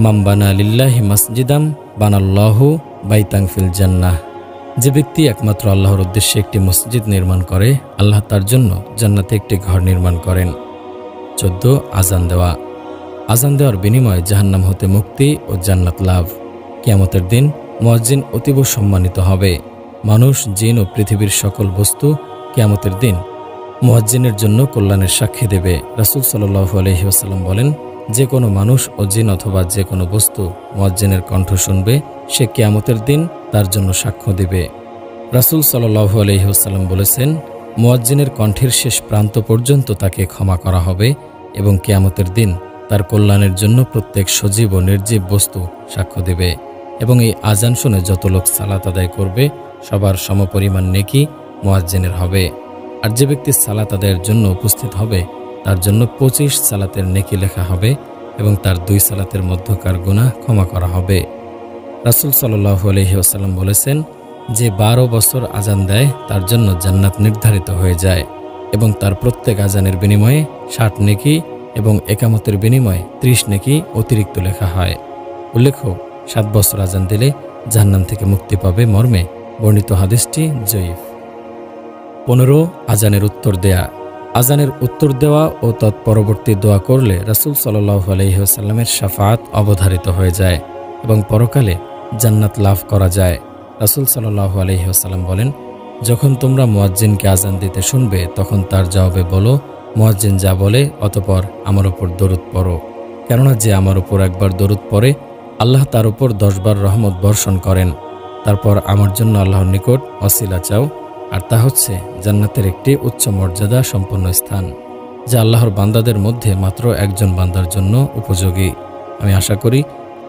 মান বানা লিল্লাহি মাসজিদাম বানাল্লাহু বাইতান ফিল জান্নাহ। যে ব্যক্তি একমাত্র আল্লাহর উদ্দেশ্যে একটি মসজিদ নির্মাণ করে, আল্লাহ তার জন্য জান্নাতে একটি ঘর নির্মাণ করেন। 14 আজান দেওয়া। আজান দেওয়ার বিনিময়ে জাহান্নাম হতে মুক্তি ও জান্নাত লাভ। কিয়ামতের দিন মুয়াজ্জিন অতীব সম্মানিত হবে। মানুষ, জিন ও পৃথিবীর সকল বস্তু কিয়ামতের দিন মুয়াজ্জিনের জন্য কল্যাণের সাক্ষী দেবে। রাসূল সাল্লাল্লাহু আলাইহি ওয়াসাল্লাম বলেন, যে কোনো মানুষ ও জিন অথবা যে কোনো বস্তু মুয়াজ্জিনের কণ্ঠ শুনবে, সে কিয়ামতের দিন তার জন্য সাক্ষ্য দেবে। রাসূল সাল্লাল্লাহু আলাইহি ওয়াসাল্লাম বলেছেন, মুয়াজ্জিনের কণ্ঠের শেষ প্রান্ত পর্যন্ত তাকে ক্ষমা করা হবে এবং কিয়ামতের দিন তার কল্যাণের জন্য প্রত্যেক সজীব ও নির্জীব বস্তু সাক্ষ্য দেবে। এবং এই আজান শুনে যত লোক সালাত আদায় করবে, সবার সমপরিমাণ নেকি মুয়াজ্জিনের হবে। আর যে ব্যক্তি সালাত আদায়ের জন্য উপস্থিত হবে, তার জন্য 25 সালাতের নেকি লেখা হবে এবং তার 2 সালাতের মধ্যকার গুনাহ ক্ষমা করা হবে। রাসূল সাল্লাল্লাহু আলাইহি ওয়াসাল্লাম বলেছেন, যে 12 বছর আজান দেয় তার জন্য জান্নাত নির্ধারিত হয়ে যায় এবং তার প্রত্যেক আজানের বিনিময়ে 60 নেকি এবং একামতের বিনিময়ে 30 নেকি অতিরিক্ত লেখা হয়। উল্লেখ্য, 7 বছর আজান দিলে জাহান্নাম থেকে মুক্তি পাবে মর্মে বর্ণিত হাদিসটি জয়ীফ। 15 আজানের উত্তর দেয়া। আজানের উত্তর দেওয়া ও তৎপরবর্তী দোয়া করলে রাসূল সাল্লাল্লাহু আলাইহি ওয়াসাল্লামের শাফাআত অবধারিত হয়ে যায় এবং পরকালে জান্নাত লাভ করা যায়। রাসূল সাল্লাল্লাহু আলাইহি ওয়াসাল্লাম বলেন, যখন তোমরা মুয়াজ্জিনকে আজান দিতে শুনবে, তখন তার জবাবে বলো, মুয়াজ্জিন যা বলে অতঃপর আমার উপর দরুদ পড়ো। কেননা যে আমার উপর একবার দরুদ পড়ে, আল্লাহ তার উপর 10 বার রহমত বর্ষণ করেন। তারপর আমার জন্য আল্লাহর নিকট ওয়াসিলা চাও, আর তা হচ্ছে জান্নাতের একটি উচ্চ মর্যাদা সম্পন্ন স্থান, যা আল্লাহর বান্দাদের মধ্যে মাত্র একজন বান্দার জন্য উপযোগী। আমি আশা করি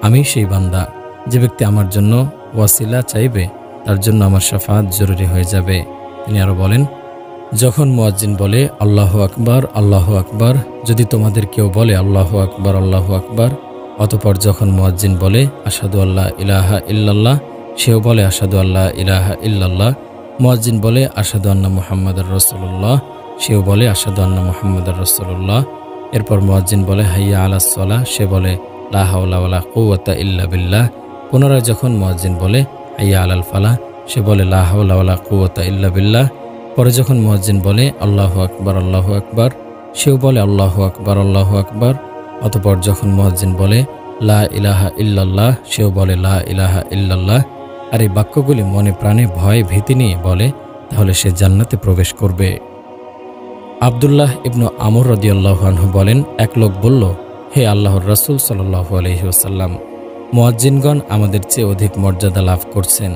আমি সেই বান্দা। যে ব্যক্তি আমার জন্য ওয়াসিলা চাইবে, তার জন্য আমার শাফাআত জরুরি হয়ে যাবে। তিনি আরও বলেন, যখন মুয়াজ্জিন বলে আল্লাহু আকবার, আল্লাহু আকবার, যদি তোমাদের কেউ বলে আল্লাহু আকবার, আল্লাহু আকবার, অতঃপর যখন মুয়াজ্জিন বলে আশহাদু আল্লা ইলাহা ইল্লাল্লাহ, সেও বলে আশহাদু আল্লা ইলাহা ইল্লাল্লাহ। মুয়াজ্জিন বলে আশহাদু আন্না মুহাম্মাদার রাসূলুল্লাহ, সেও বলে আশহাদু আন্না মুহাম্মাদার রাসূলুল্লাহ। এরপর মুয়াজ্জিন বলে হাইয়া আলাস সালাহ, সে বলে লা হাওলা ওয়ালা কুওয়াতা ইল্লা বিল্লাহ। পুনরায় যখন মুয়াজ্জিন বলে হাইয়া আলাল ফালাহ, সে বলে লা হাওলা ওয়ালা কুওয়াতা ইল্লা বিল্লাহ। পরে যখন মুয়াজ্জিন বলে আল্লাহু আকবার, সেও বলে আল্লাহু আকবার। অতঃপর যখন মুয়াজ্জিন বলে লা ইলাহা ইল্লাল্লাহ, সেও বলে লা ইলাহা ইল্লাল্লাহ। আর এই বাক্যগুলি মনে প্রাণে ভয় ভীতি নিয়ে বলে, তাহলে সে জান্নাতে প্রবেশ করবে। আব্দুল্লাহ ইবনু আমর রাদিয়াল্লাহু আনহু বলেন, এক লোক বলল, হে আল্লাহর রাসূল সাল্লাল্লাহু আলাইহি ওয়াসাল্লাম, মুয়াজ্জিনগণ আমাদের চেয়ে অধিক মর্যাদা লাভ করছেন।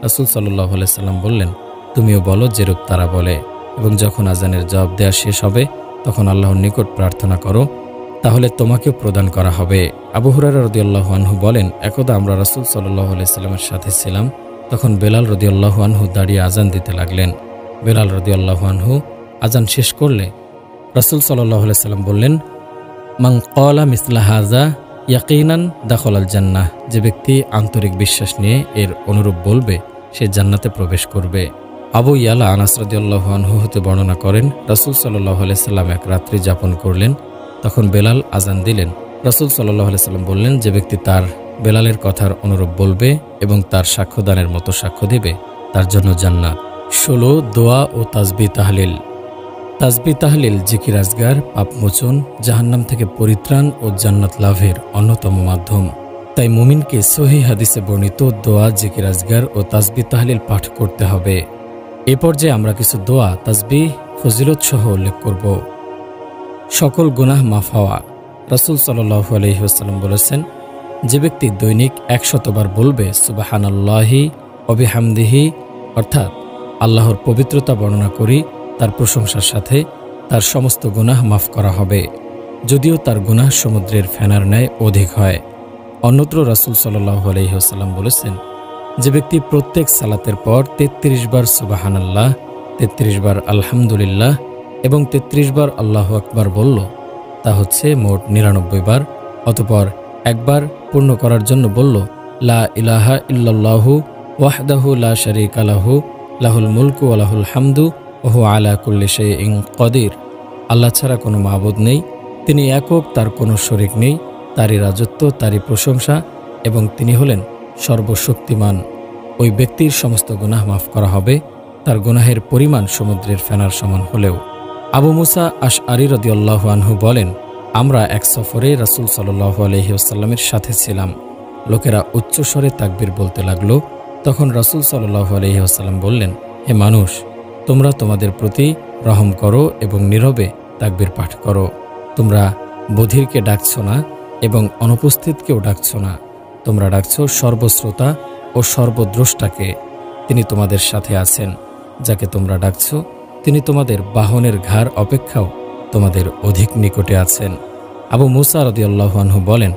রাসূল সাল্লাল্লাহু আলাইহি ওয়াসাল্লাম বললেন, তুমিও বলো যেরূপ তারা বলে, এবং যখন আজানের জবাব দেওয়া শেষ হবে তখন আল্লাহর নিকট প্রার্থনা করো, তাহলে তোমাকেও প্রদান করা হবে। আবু হুরায়রা রাদিয়াল্লাহু আনহু বলেন, একদা আমরা রাসূল সাল্লাল্লাহু আলাইহি ওয়াসাল্লামের সাথে ছিলাম। তখন বেলাল রাদিয়াল্লাহু আনহু দাঁড়িয়ে আজান দিতে লাগলেন। বেলাল রাদিয়াল্লাহু আনহু আজান শেষ করলে রাসূল সাল্লাল্লাহু আলাইহি ওয়াসাল্লাম বললেন, মান ক্বালা মিসলা হাযা ইয়াকিনান দাখালাল জান্নাহ। যে ব্যক্তি আন্তরিক বিশ্বাস নিয়ে এর অনুরূপ বলবে, সে জান্নাতে প্রবেশ করবে। আবু ইয়ালা আনাস রাদিয়াল্লাহু আনহু হতে বর্ণনা করেন, রাসূল সাল্লাল্লাহু আলাইহি ওয়াসাল্লাম এক রাত্রি যাপন করলেন। তখন বেলাল আজান দিলেন। রাসূল সাল্লাল্লাহু আলাইহি ওয়াসাল্লাম বললেন, যে ব্যক্তি তার বেলালের কথার অনুরূপ বলবে এবং তার সাক্ষ্যদানের মতো সাক্ষ্য দেবে, তার জন্য জান্নাত। 16 দোয়া ও তাসবিহ তাহলিল। তাসবিহ তাহলিল জিকির আজগার, পাপমোচন, জাহান্নাম থেকে পরিত্রাণ ও জান্নাত লাভের অন্যতম মাধ্যম। তাই মুমিনকে সহিহ হাদিসে বর্ণিত দোয়া, জিকির আজগার ও তাসবিহ তাহলিল পাঠ করতে হবে। এ পর্যায়ে আমরা কিছু দোয়া, তাসবিহ, ফজিলত সহ উল্লেখ করব। সকল গুনাহ মাফ হওয়া। রাসূল সাল্লাল্লাহু আলাইহি ওয়াসাল্লাম বলেছেন, যে ব্যক্তি দৈনিক 100 বার বলবে সুবহানাল্লাহি ওয়া বিহামদিহি, অর্থাৎ আল্লাহর পবিত্রতা বর্ণনা করি তার প্রশংসার সাথে, তার সমস্ত গুনাহ মাফ করা হবে, যদিও তার গুনাহ সমুদ্রের ফেনার ন্যায় অধিক হয়। অন্যত্র রাসূল সাল্লাল্লাহু আলাইহি ওয়াসাল্লাম বলেছেন, যে ব্যক্তি প্রত্যেক সালাতের পর 33 বার সুবহানাল্লাহ, 33 বার আলহামদুলিল্লাহ এবং 33 বার আল্লাহু আকবার বলল, তা হচ্ছে মোট 99 বার। অতঃপর একবার পূর্ণ করার জন্য বলল, লা ইলাহা ইল্লাল্লাহু ওয়াহদাহু লা শারীকা লাহু লাহুল মুলকু ওয়া লাহুল হামদু ওয়া হুয়া আলা কুল্লি শাইইন কাদির। আল্লাহ ছাড়া কোনো মাবুদ নেই, তিনি একক, তার কোনো শরীক নেই, তারই রাজত্ব, তারই প্রশংসা, এবং তিনি হলেন সর্বশক্তিমান। ওই ব্যক্তির সমস্ত গুনাহ মাফ করা হবে, তার গুনাহের পরিমাণ সমুদ্রের ফেনার সমান হলেও। আবু মুসা আশআরী রাদিয়াল্লাহু আনহু বলেন, আমরা এক সফরে রাসূল সাল্লাল্লাহু আলাইহি ওয়াসাল্লামের সাথে ছিলাম। লোকেরা উচ্চস্বরে তাকবীর বলতে লাগলো। তখন রাসূল সাল্লাল্লাহু আলাইহি ওয়াসাল্লাম বললেন, হে মানুষ, তোমরা তোমাদের প্রতি রহম করো এবং নীরবে তাকবীর পাঠ করো। তোমরা বধিরকে ডাকছ না এবং অনুপস্থিতকেও ডাকছ না, তোমরা ডাকছ সর্বশ্রোতা ও সর্বদ্রষ্টাকে। তিনি তোমাদের সাথে আছেন। যাকে তোমরা ডাকছ তিনি তোমাদের বাহনের ঘাড় অপেক্ষাও তোমাদের অধিক নিকটে আছেন। আবু মুসা রাদিয়াল্লাহু আনহু বলেন,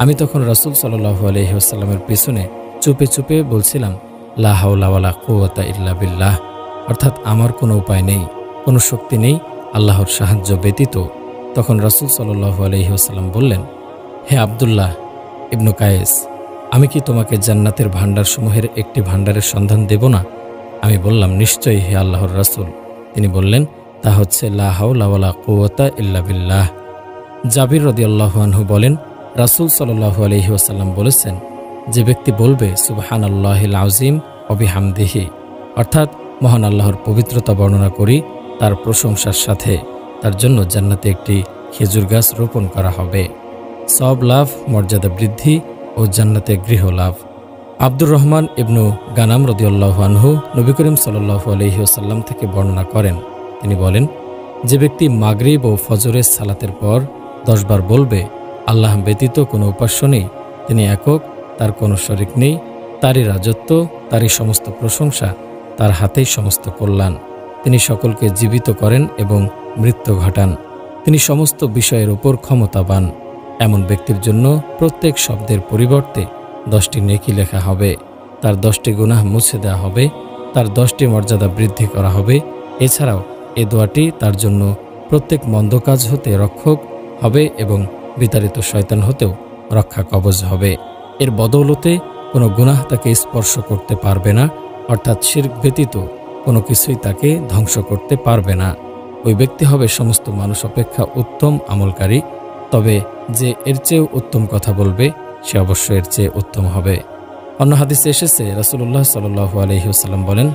আমি তখন রাসূল সাল্লাল্লাহু আলাইহি ওয়াসাল্লামের পিছনে চুপে চুপে বলছিলাম, লা হাওলা ওয়ালা কুওয়াতা ইল্লা বিল্লাহ, অর্থাৎ আমার কোনো উপায় নেই, কোনো শক্তি নেই আল্লাহর সাহায্য ব্যতীত। তখন রাসূল সাল্লাল্লাহু আলাইহি ওয়াসাল্লাম বললেন, হে আব্দুল্লাহ ইবনু কায়েস, আমি কি তোমাকে জান্নাতের ভাণ্ডারসমূহের একটি ভাণ্ডারের সন্ধান দেব না? আমি বললাম, নিশ্চয়ই হে আল্লাহর রাসূল। তিনি বললেন, তা হচ্ছে লা হাওলা ওয়ালা কুওয়াতা ইল্লা বিল্লাহ। জাবির রাদিয়াল্লাহু আনহু বলেন, রাসূল সাল্লাল্লাহু আলাইহি ওয়াসাল্লাম বলেছেন, যে ব্যক্তি বলবে সুবহানাল্লাহিল আযীম ওয়া বিহামদিহি, অর্থাৎ মহান আল্লাহর পবিত্রতা বর্ণনা করি তার প্রশংসার সাথে, তার জন্য জান্নাতে একটি খেজুর গাছ রোপণ করা হবে। সওয়াব লাভ, মর্যাদা বৃদ্ধি ও জান্নাতে গৃহ লাভ। আব্দুর রহমান ইবনু গানাম রাদিয়াল্লাহু আনহু নবী করিম সাল্লাল্লাহু আলাইহি ওয়াসাল্লাম থেকে বর্ণনা করেন, তিনি বলেন, যে ব্যক্তি মাগরিব ও ফজরের সালাতের পর 10 বার বলবে, আল্লাহ ব্যতীত কোনো উপাস্য নেই, তিনি একক, তার কোনো শরীক নেই, তারই রাজত্ব, তারই সমস্ত প্রশংসা, তার হাতেই সমস্ত কল্যাণ, তিনি সকলকে জীবিত করেন এবং মৃত্যু ঘটান, তিনি সমস্ত বিষয়ের উপর ক্ষমতাবান, এমন ব্যক্তির জন্য প্রত্যেক শব্দের পরিবর্তে 10টি নেকি লেখা হবে, তার 10টি গুনাহ মুছে দেওয়া হবে, তার 10টি মর্যাদা বৃদ্ধি করা হবে। এছাড়াও এ দোয়াটি তার জন্য প্রত্যেক মন্দ কাজ হতে রক্ষক হবে এবং বিতাড়িত শয়তান হতেও রক্ষা কবচ হবে। এর বদৌলতে কোনো গুনাহ তাকে স্পর্শ করতে পারবে না, অর্থাৎ শিরক ব্যতীত কোনো কিছুই তাকে ধ্বংস করতে পারবে না। ওই ব্যক্তি হবে সমস্ত মানুষ অপেক্ষা উত্তম আমলকারী তবে যে এর চেয়েও উত্তম কথা বলবে সে অবশ্যই এর চেয়ে উত্তম হবে। অন্য হাদিসে এসেছে, রাসূলুল্লাহ সাল্লাল্লাহু আলাইহি ওয়াসাল্লাম বলেন,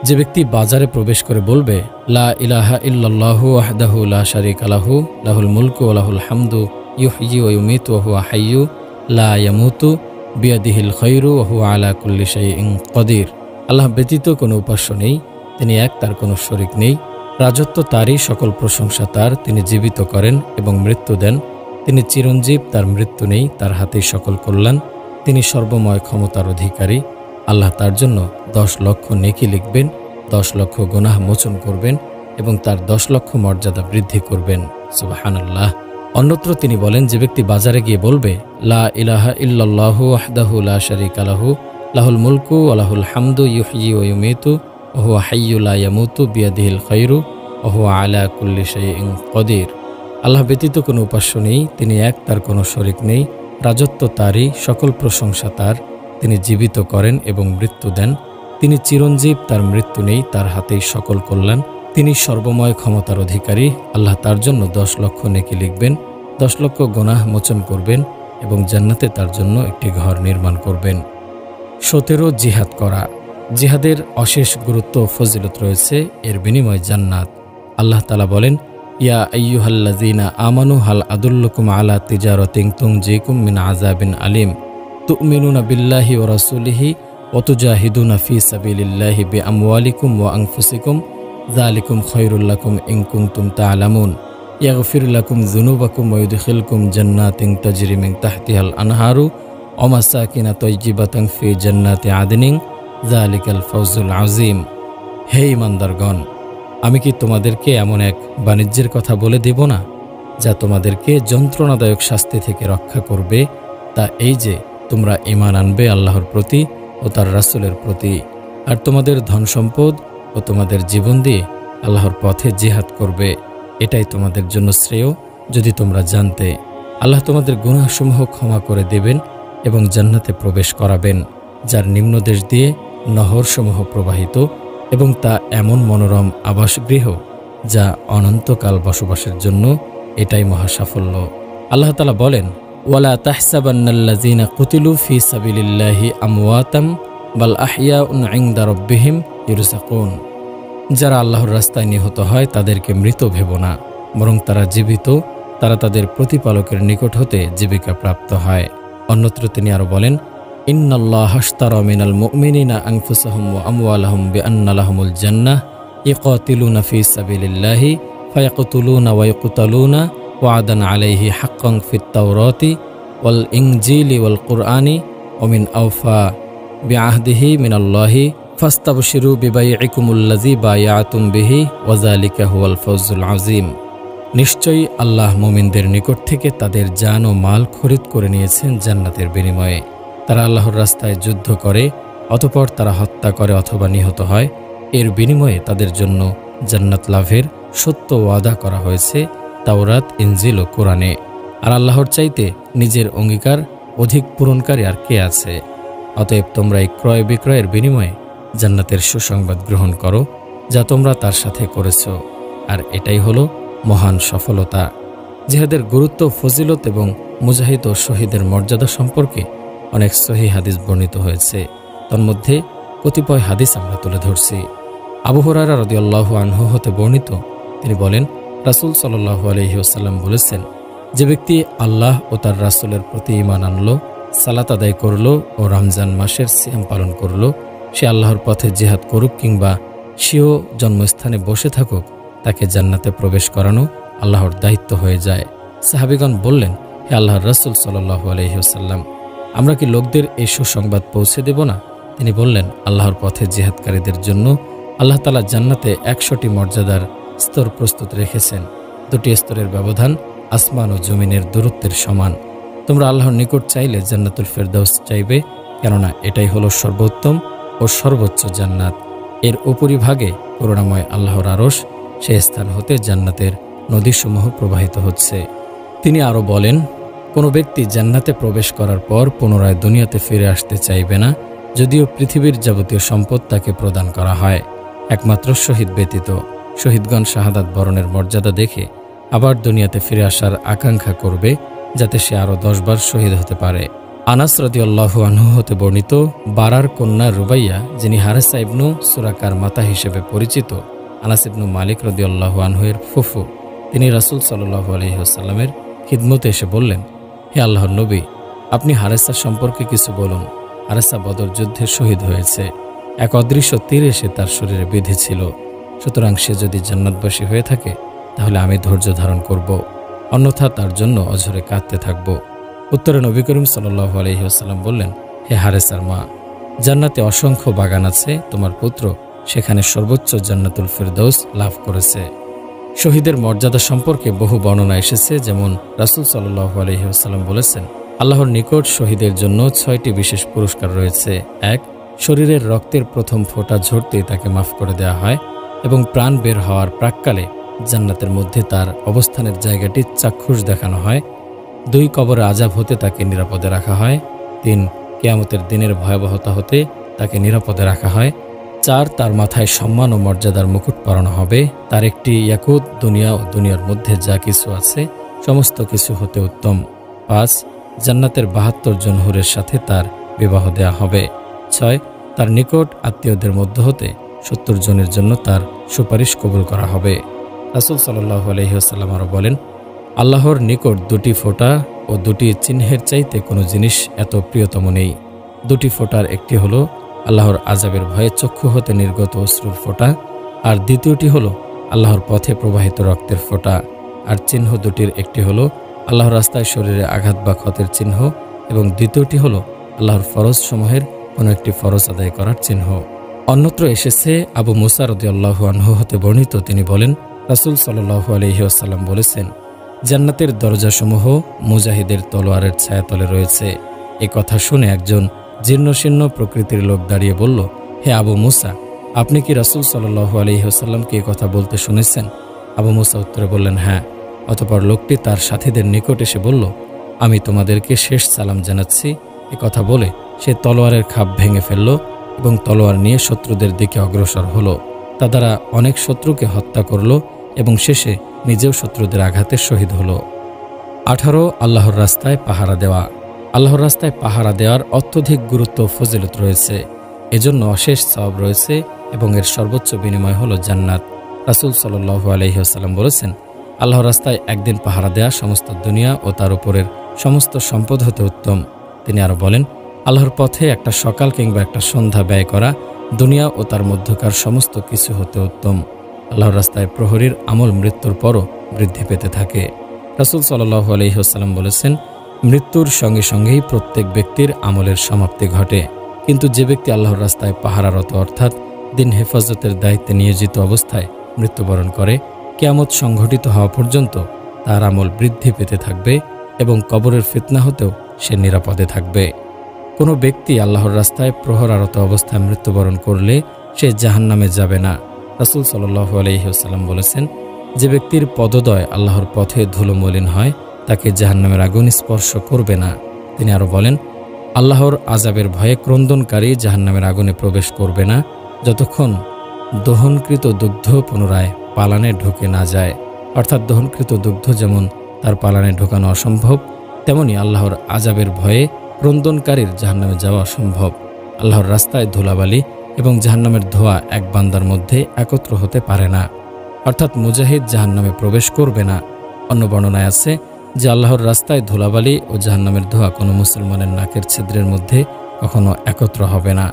যে ব্যক্তি বাজারে প্রবেশ করে বলবে লা ইলাহা ইল্লাল্লাহু ওয়াহদাহু লা শারীকা লাহু লাহুল মুলকু ওয়া লাহুল হামদু ইউহয়ি ওয়া ইউমীতু ওয়া হুয়া হাইয়্যু লা ইয়ামুতু বিয়াদিহিল খায়রু ওয়া হুয়া আলা কুল্লি শাইইন কাদির। আল্লাহ ব্যতীত কোনো উপাস্য নেই, তিনি এক, তার কোনো শরীক নেই। রাজত্ব তারই, সকল প্রশংসা তার। তিনি জীবিত করেন এবং মৃত্যু দেন। তিনি চিরঞ্জীব, তার মৃত্যু নেই, তার হাতেই সকল কল্যাণ। তিনি সর্বময় ক্ষমতার অধিকারী। আল্লাহ তার জন্য 10 লক্ষ নেকি লিখবেন, 10 লক্ষ গুনাহ মোচন করবেন এবং তার 10 লক্ষ মর্যাদা বৃদ্ধি করবেন। সুবহানাল্লাহ। অন্যত্র তিনি বলেন, যে ব্যক্তি বাজারে গিয়ে বলবে লা ইলাহা ইল্লাল্লাহু ওয়াহদাহু লা শারীকা লাহু লাহুল মুলকু ওয়া লাহুল হামদু ইউহয়ি ওয়া ইউমীতু ওয়া হুয়া হাইয়্যু লা ইয়ামুতু বিয়াদিহিল খায়রু ওয়া হুয়া আলা কুল্লি শাইইন কাদির। আল্লাহ ব্যতীত কোনো উপাস্য নেই, তিনি এক, তার কোনো শরীক নেই। রাজত্ব তারই, সকল প্রশংসা তার। তিনি জীবিত করেন এবং মৃত্যু দেন। তিনি চিরঞ্জীব, তার মৃত্যু নেই, তার হাতেই সকল কল্যাণ। তিনি সর্বময় ক্ষমতার অধিকারী। আল্লাহ তার জন্য 10 লক্ষ নেকি লিখবেন, 10 লক্ষ গুনাহ মোচন করবেন এবং জান্নাতে তার জন্য একটি ঘর নির্মাণ করবেন। 17 জিহাদ করা। জিহাদের অশেষ গুরুত্ব ও ফজিলত রয়েছে, এর বিনিময় জান্নাত। আল্লাহ তাআলা বলেন, ইয়া আইয়ুহাল্লাযীনা আমানু হাল আদুল্লুকুম আলা তিজারাতিন তুনজিকুম মিন আযাবিন আলিম তু'মিনুনা বিল্লাহি ওয়া রাসূলিহি ওয়া তুজাহিদুনা ফী সাবিলিল্লাহি বিআমওয়ালিকুম ওয়া আনফুসিকুম যালিকুম খায়রুল লাকুম ইন কুনতুম তা'লামুন ইয়াগফির লাকুম যুনুবাকুম ওয়া ইউদখিলকুম জান্নাতিন তাজরি মিন তাহতিহাল আনহারু ওয়া মাসাকিনা তাইয়্যিবাতান ফী জান্নাতি আদনিন যালিকাল ফাওজুল আযীম। হে ঈমানদারগণ, আমি কি তোমাদেরকে এমন এক বাণিজ্যের কথা বলে দেব না, যা তোমাদেরকে যন্ত্রণাদায়ক শাস্তি থেকে রক্ষা করবে? তা এই যে তোমরা ঈমান আনবে আল্লাহর প্রতি ও তার রাসূলের প্রতি, আর তোমাদের ধন সম্পদ ও তোমাদের জীবন দিয়ে আল্লাহর পথে জিহাদ করবে। এটাই তোমাদের জন্য শ্রেয় যদি তোমরা জানতে। আল্লাহ তোমাদের গুনাহসমূহ ক্ষমা করে দেবেন এবং জান্নাতে প্রবেশ করাবেন, যার নিম্নদেশ দিয়ে নহরসমূহ প্রবাহিত, এবং তা এমন মনোরম আবাসগৃহ যা অনন্তকাল বসবাসের জন্য। এটাই মহা সাফল্য। আল্লাহ তাআলা বলেন, ওয়ালা তাহসাবান্নাল্লাযীনা কুতিলু ফী সাবিলিল্লাহি আমওয়াতাম বাল আহইয়াউন ইনদা রাব্বিহিম ইরযাকুন। যারা আল্লাহর রাস্তায় নিহত হয় তাদেরকে মৃত ভেবো না, বরং তারা জীবিত, তারা তাদের প্রতিপালকের নিকট হতে জীবিকা প্রাপ্ত হয়। অন্যত্র তিনি আরো বলেন, ইন্নাল্লাহা আশতারা মিনাল মুমিনিনা আনফুসাহুম ওয়া আমওয়ালাহুম বিআন্না লাহুমুল জান্নাহ ইয়াকাতিলুনা ফী সাবিলিল্লাহি ফায়াকতুলুনা ওয়া ইউকতালুনা ওয়া'দান আলাইহি হাক্কান ফিত তাওরাতি ওয়াল ইনজিলি ওয়াল কুরআনি ওয়া মিন আওফা বিআহদিহি মিনাল্লাহি ফাস্তাবশিরু বিবাইইকুমুল্লাযী বায়াতুম বিহি ওয়া যালিকা হুয়াল ফাওজুল আযীম। নিশ্চয়ই আল্লাহ মুমিনদের নিকট থেকে তাদের জান ও মাল খরিদ করে নিয়েছেন জান্নাতের বিনিময়ে। তারা আল্লাহর রাস্তায় যুদ্ধ করে, অতঃপর তারা হত্যা করে অথবা নিহত হয়। এর বিনিময়ে তাদের জন্য জান্নাত লাভের সত্য ওয়াদা করা হয়েছে তাওরাত, ইনজিল ও কোরআনে। আর আল্লাহর চাইতে নিজের অঙ্গীকার অধিক পূরণকারী আর কে আছে? অতএব তোমরা এই ক্রয় বিক্রয়ের বিনিময়ে জান্নাতের সুসংবাদ গ্রহণ করো, যা তোমরা তার সাথে করেছ, আর এটাই হলো মহান সফলতা। জিহাদের গুরুত্ব, ফজিলত এবং মুজাহিদ ও শহীদের মর্যাদা সম্পর্কে অনেক সহিহ হাদিস বর্ণিত হয়েছে। তন্মধ্যে কতিপয় হাদিস আমরা তুলে ধরছি। আবু হুরায়রা রাদিয়াল্লাহু আনহু হতে বর্ণিত, তিনি বলেন, রাসূল সাল্লাল্লাহু আলাইহি ওয়াসাল্লাম বলেছেন, যে ব্যক্তি আল্লাহ ও তার রাসূলের প্রতি ঈমান আনলো, সালাত আদায় করল ও রমজান মাসের সিয়াম পালন করল, সে আল্লাহর পথে জিহাদ করুক কিংবা সেও জন্মস্থানে বসে থাকুক, তাকে জান্নাতে প্রবেশ করানো আল্লাহর দায়িত্ব হয়ে যায়। সাহাবীগণ বললেন, হে আল্লাহর রাসূল সাল্লাল্লাহু আলাইহি ওয়াসাল্লাম, আমরা কি লোকদের এই সুসংবাদ পৌঁছে দেব না? তিনি বললেন, আল্লাহর পথে জিহাদকারীদের জন্য আল্লাহ তাআলা জান্নাতে 100টি মর্যাদার স্তর প্রস্তুত রেখেছেন। 2টি স্তরের ব্যবধান আসমান ও জমিনের দূরত্বের সমান। তোমরা আল্লাহর নিকট চাইলে জান্নাতুল ফেরদাউস চাইবে, কেননা এটাই হলো সর্বোত্তম ও সর্বোচ্চ জান্নাত। এর উপরিভাগে করুণাময় আল্লাহর আরশ, সেই স্থান হতে জান্নাতের নদীসমূহ প্রবাহিত হচ্ছে। তিনি আরও বলেন, কোনো ব্যক্তি জান্নাতে প্রবেশ করার পর পুনরায় দুনিয়াতে ফিরে আসতে চাইবে না, যদিও পৃথিবীর যাবতীয় সম্পদ তাকে প্রদান করা হয়, একমাত্র শহীদ ব্যতীত। শহীদগণ শাহাদাত বরণের মর্যাদা দেখে আবার দুনিয়াতে ফিরে আসার আকাঙ্ক্ষা করবে, যাতে সে আরও 10 বার শহীদ হতে পারে। আনাস রাদিয়াল্লাহু আনহু হতে বর্ণিত, বারার কন্যা রুবাইয়া, যিনি হারেসা ইবনু সুরাকার মাতা হিসেবে পরিচিত, আনাস ইবনু মালিক রাদিয়াল্লাহু আনহু এর ফুফু, তিনি রাসূল সাল্লাল্লাহু আলাইহি ওয়াসাল্লামের খিদমতে এসে বললেন, হে আল্লাহর নবী, আপনি হারেসা সম্পর্কে কিছু বলুন। হারেসা বদর যুদ্ধে শহীদ হয়েছে। এক অদৃশ্য তীর এসে তার শরীরে বিঁধেছিল। সুতরাং সে যদি জান্নাতবাসী হয়ে থাকে, তাহলে আমি ধৈর্য ধারণ করব, অন্যথা তার জন্য অঝরে কাঁদতে থাকব। উত্তরে নবী করিম সাল্লাল্লাহু আলাইহি ওয়াসাল্লাম বললেন, হে হারেসার মা, জান্নাতে অসংখ্য বাগান আছে, তোমার পুত্র সেখানে সর্বোচ্চ জান্নাতুল ফিরদৌস লাভ করেছে। শহীদের মর্যাদা সম্পর্কে বহু বর্ণনা এসেছে, যেমন রাসূল সাল্লাল্লাহু আলাইহি ওয়াসাল্লাম বলেছেন, আল্লাহর নিকট শহীদের জন্য 6টি বিশেষ পুরস্কার রয়েছে। 1, শরীরের রক্তের প্রথম ফোঁটা ঝরতেই তাকে মাফ করে দেওয়া হয় এবং প্রাণ বের হওয়ার প্রাক্কালে জান্নাতের মধ্যে তার অবস্থানের জায়গাটি চাক্ষুষ দেখানো হয়। 2, কবরে আযাব হতে তাকে নিরাপদে রাখা হয়। 3, কিয়ামতের দিনের ভয়াবহতা হতে তাকে নিরাপদে রাখা হয়। 4, তার মাথায় সম্মান ও মর্যাদার মুকুট পরানো হবে। তার একটি ইয়াকুত দুনিয়া ও দুনিয়ার মধ্যে যা কিছু আছে সমস্ত কিছু হতে উত্তম। 5, জান্নাতের 72 জন হুরের সাথে তার বিবাহ দেয়া হবে। 6, তার নিকট আত্মীয়দের মধ্য হতে 70 জনের জন্য তার সুপারিশ কবুল করা হবে। রাসূল সাল্লাল্লাহু আলাইহি ওয়াসাল্লাম আরও বলেন, আল্লাহর নিকট 2টি ফোঁটা ও 2টি চিহ্নের চাইতে কোনো জিনিস এত প্রিয়তম নেই। 2টি ফোঁটার একটি হলো আল্লাহর আযাবের ভয়ে চক্ষু হতে নির্গত অশ্রুর ফোঁটা, আর দ্বিতীয়টি হলো আল্লাহর পথে প্রবাহিত রক্তের ফোঁটা। আর চিহ্ন 2টির একটি হলো আল্লাহর রাস্তায় শরীরে আঘাত বা ক্ষতের চিহ্ন, এবং দ্বিতীয়টি হলো আল্লাহর ফরজ সমূহের কোনো একটি ফরজ আদায় করার চিহ্ন। অন্যত্র এসেছে, আবু মুসা রাদিয়াল্লাহু আনহু হতে বর্ণিত, তিনি বলেন, রাসূল সাল্লাল্লাহু আলাইহি ওয়াসাল্লাম বলেছেন, জান্নাতের দরজাসমূহ মুজাহিদের তলোয়ারের ছায়াতলে রয়েছে। এ কথা শুনে একজন জীর্ণশীর্ণ প্রকৃতির লোক দাঁড়িয়ে বলল, হে আবু মুসা, আপনি কি রাসূল সাল্লাল্লাহু আলাইহি ওয়াসাল্লামকে এ কথা বলতে শুনেছেন? আবু মুসা উত্তরে বললেন, হ্যাঁ। অতঃপর লোকটি তার সাথীদের নিকট এসে বলল, আমি তোমাদেরকে শেষ সালাম জানাচ্ছি। এ কথা বলে সে তলোয়ারের খাপ ভেঙে ফেলল এবং তলোয়ার নিয়ে শত্রুদের দিকে অগ্রসর হল। তা দ্বারা অনেক শত্রুকে হত্যা করল এবং শেষে নিজেও শত্রুদের আঘাতে শহীদ হল। 18, আল্লাহর রাস্তায় পাহারা দেওয়া। আল্লাহর রাস্তায় পাহারা দেওয়ার অত্যধিক গুরুত্ব ও ফজিলত রয়েছে। এজন্য অশেষ সওয়াব রয়েছে এবং এর সর্বোচ্চ বিনিময় হল জান্নাত। রাসূল সাল্লাল্লাহু আলাইহি ওয়াসাল্লাম বলেছেন, আল্লাহর রাস্তায় একদিন পাহারা দেয়া সমস্ত দুনিয়া ও তার উপরের সমস্ত সম্পদ হতে উত্তম। তিনি আরও বলেন, আল্লাহর পথে একটা সকাল কিংবা একটা সন্ধ্যা ব্যয় করা দুনিয়া ও তার মধ্যকার সমস্ত কিছু হতে উত্তম। আল্লাহর রাস্তায় প্রহরীর আমল মৃত্যুর পরও বৃদ্ধি পেতে থাকে। রাসূল সাল্লাল্লাহু আলাইহি ওয়াসাল্লাম বলেছেন, মৃত্যুর সঙ্গে সঙ্গেই প্রত্যেক ব্যক্তির আমলের সমাপ্তি ঘটে, কিন্তু যে ব্যক্তি আল্লাহর রাস্তায় পাহারারত অর্থাৎ দিন হেফাজতের দায়িত্বে নিয়োজিত অবস্থায় মৃত্যুবরণ করে, কিয়ামত সংঘটিত হওয়া পর্যন্ত তার আমল বৃদ্ধি পেতে থাকবে এবং কবরের ফিতনা হতেও সে নিরাপদে থাকবে। কোনো ব্যক্তি আল্লাহর রাস্তায় প্রহরারত অবস্থায় মৃত্যুবরণ করলে সে জাহান্নামে যাবে না। রাসূল সাল্লাল্লাহু আলাইহি ওয়াসাল্লাম বলেছেন, যে ব্যক্তির পদদয় আল্লাহর পথে ধুলোমলিন হয় তাকে জাহান্নামের আগুন স্পর্শ করবে না। তিনি আরও বলেন, আল্লাহর আযাবের ভয়ে ক্রন্দনকারী জাহান্নামের আগুনে প্রবেশ করবে না যতক্ষণ দহনকৃত দুগ্ধ পুনরায় পালানে ঢুকে না যায়। অর্থাৎ দহনকৃত দুগ্ধ যেমন তার পালানে ঢোকানো অসম্ভব, তেমনি আল্লাহর আযাবের ভয়ে ক্রন্দনকারীর জাহান্নামে যাওয়া অসম্ভব। আল্লাহর রাস্তায় ধুলাবালি এবং জাহান্নামের ধোঁয়া এক বান্দার মধ্যে একত্র হতে পারে না, অর্থাৎ মুজাহিদ জাহান্নামে প্রবেশ করবে না। অন্য বর্ণনায় আছে যে আল্লাহর রাস্তায় ধুলাবালি ও জাহান্নামের ধোঁয়া কোনো মুসলমানের নাকের ছিদ্রের মধ্যে কখনো একত্র হবে না।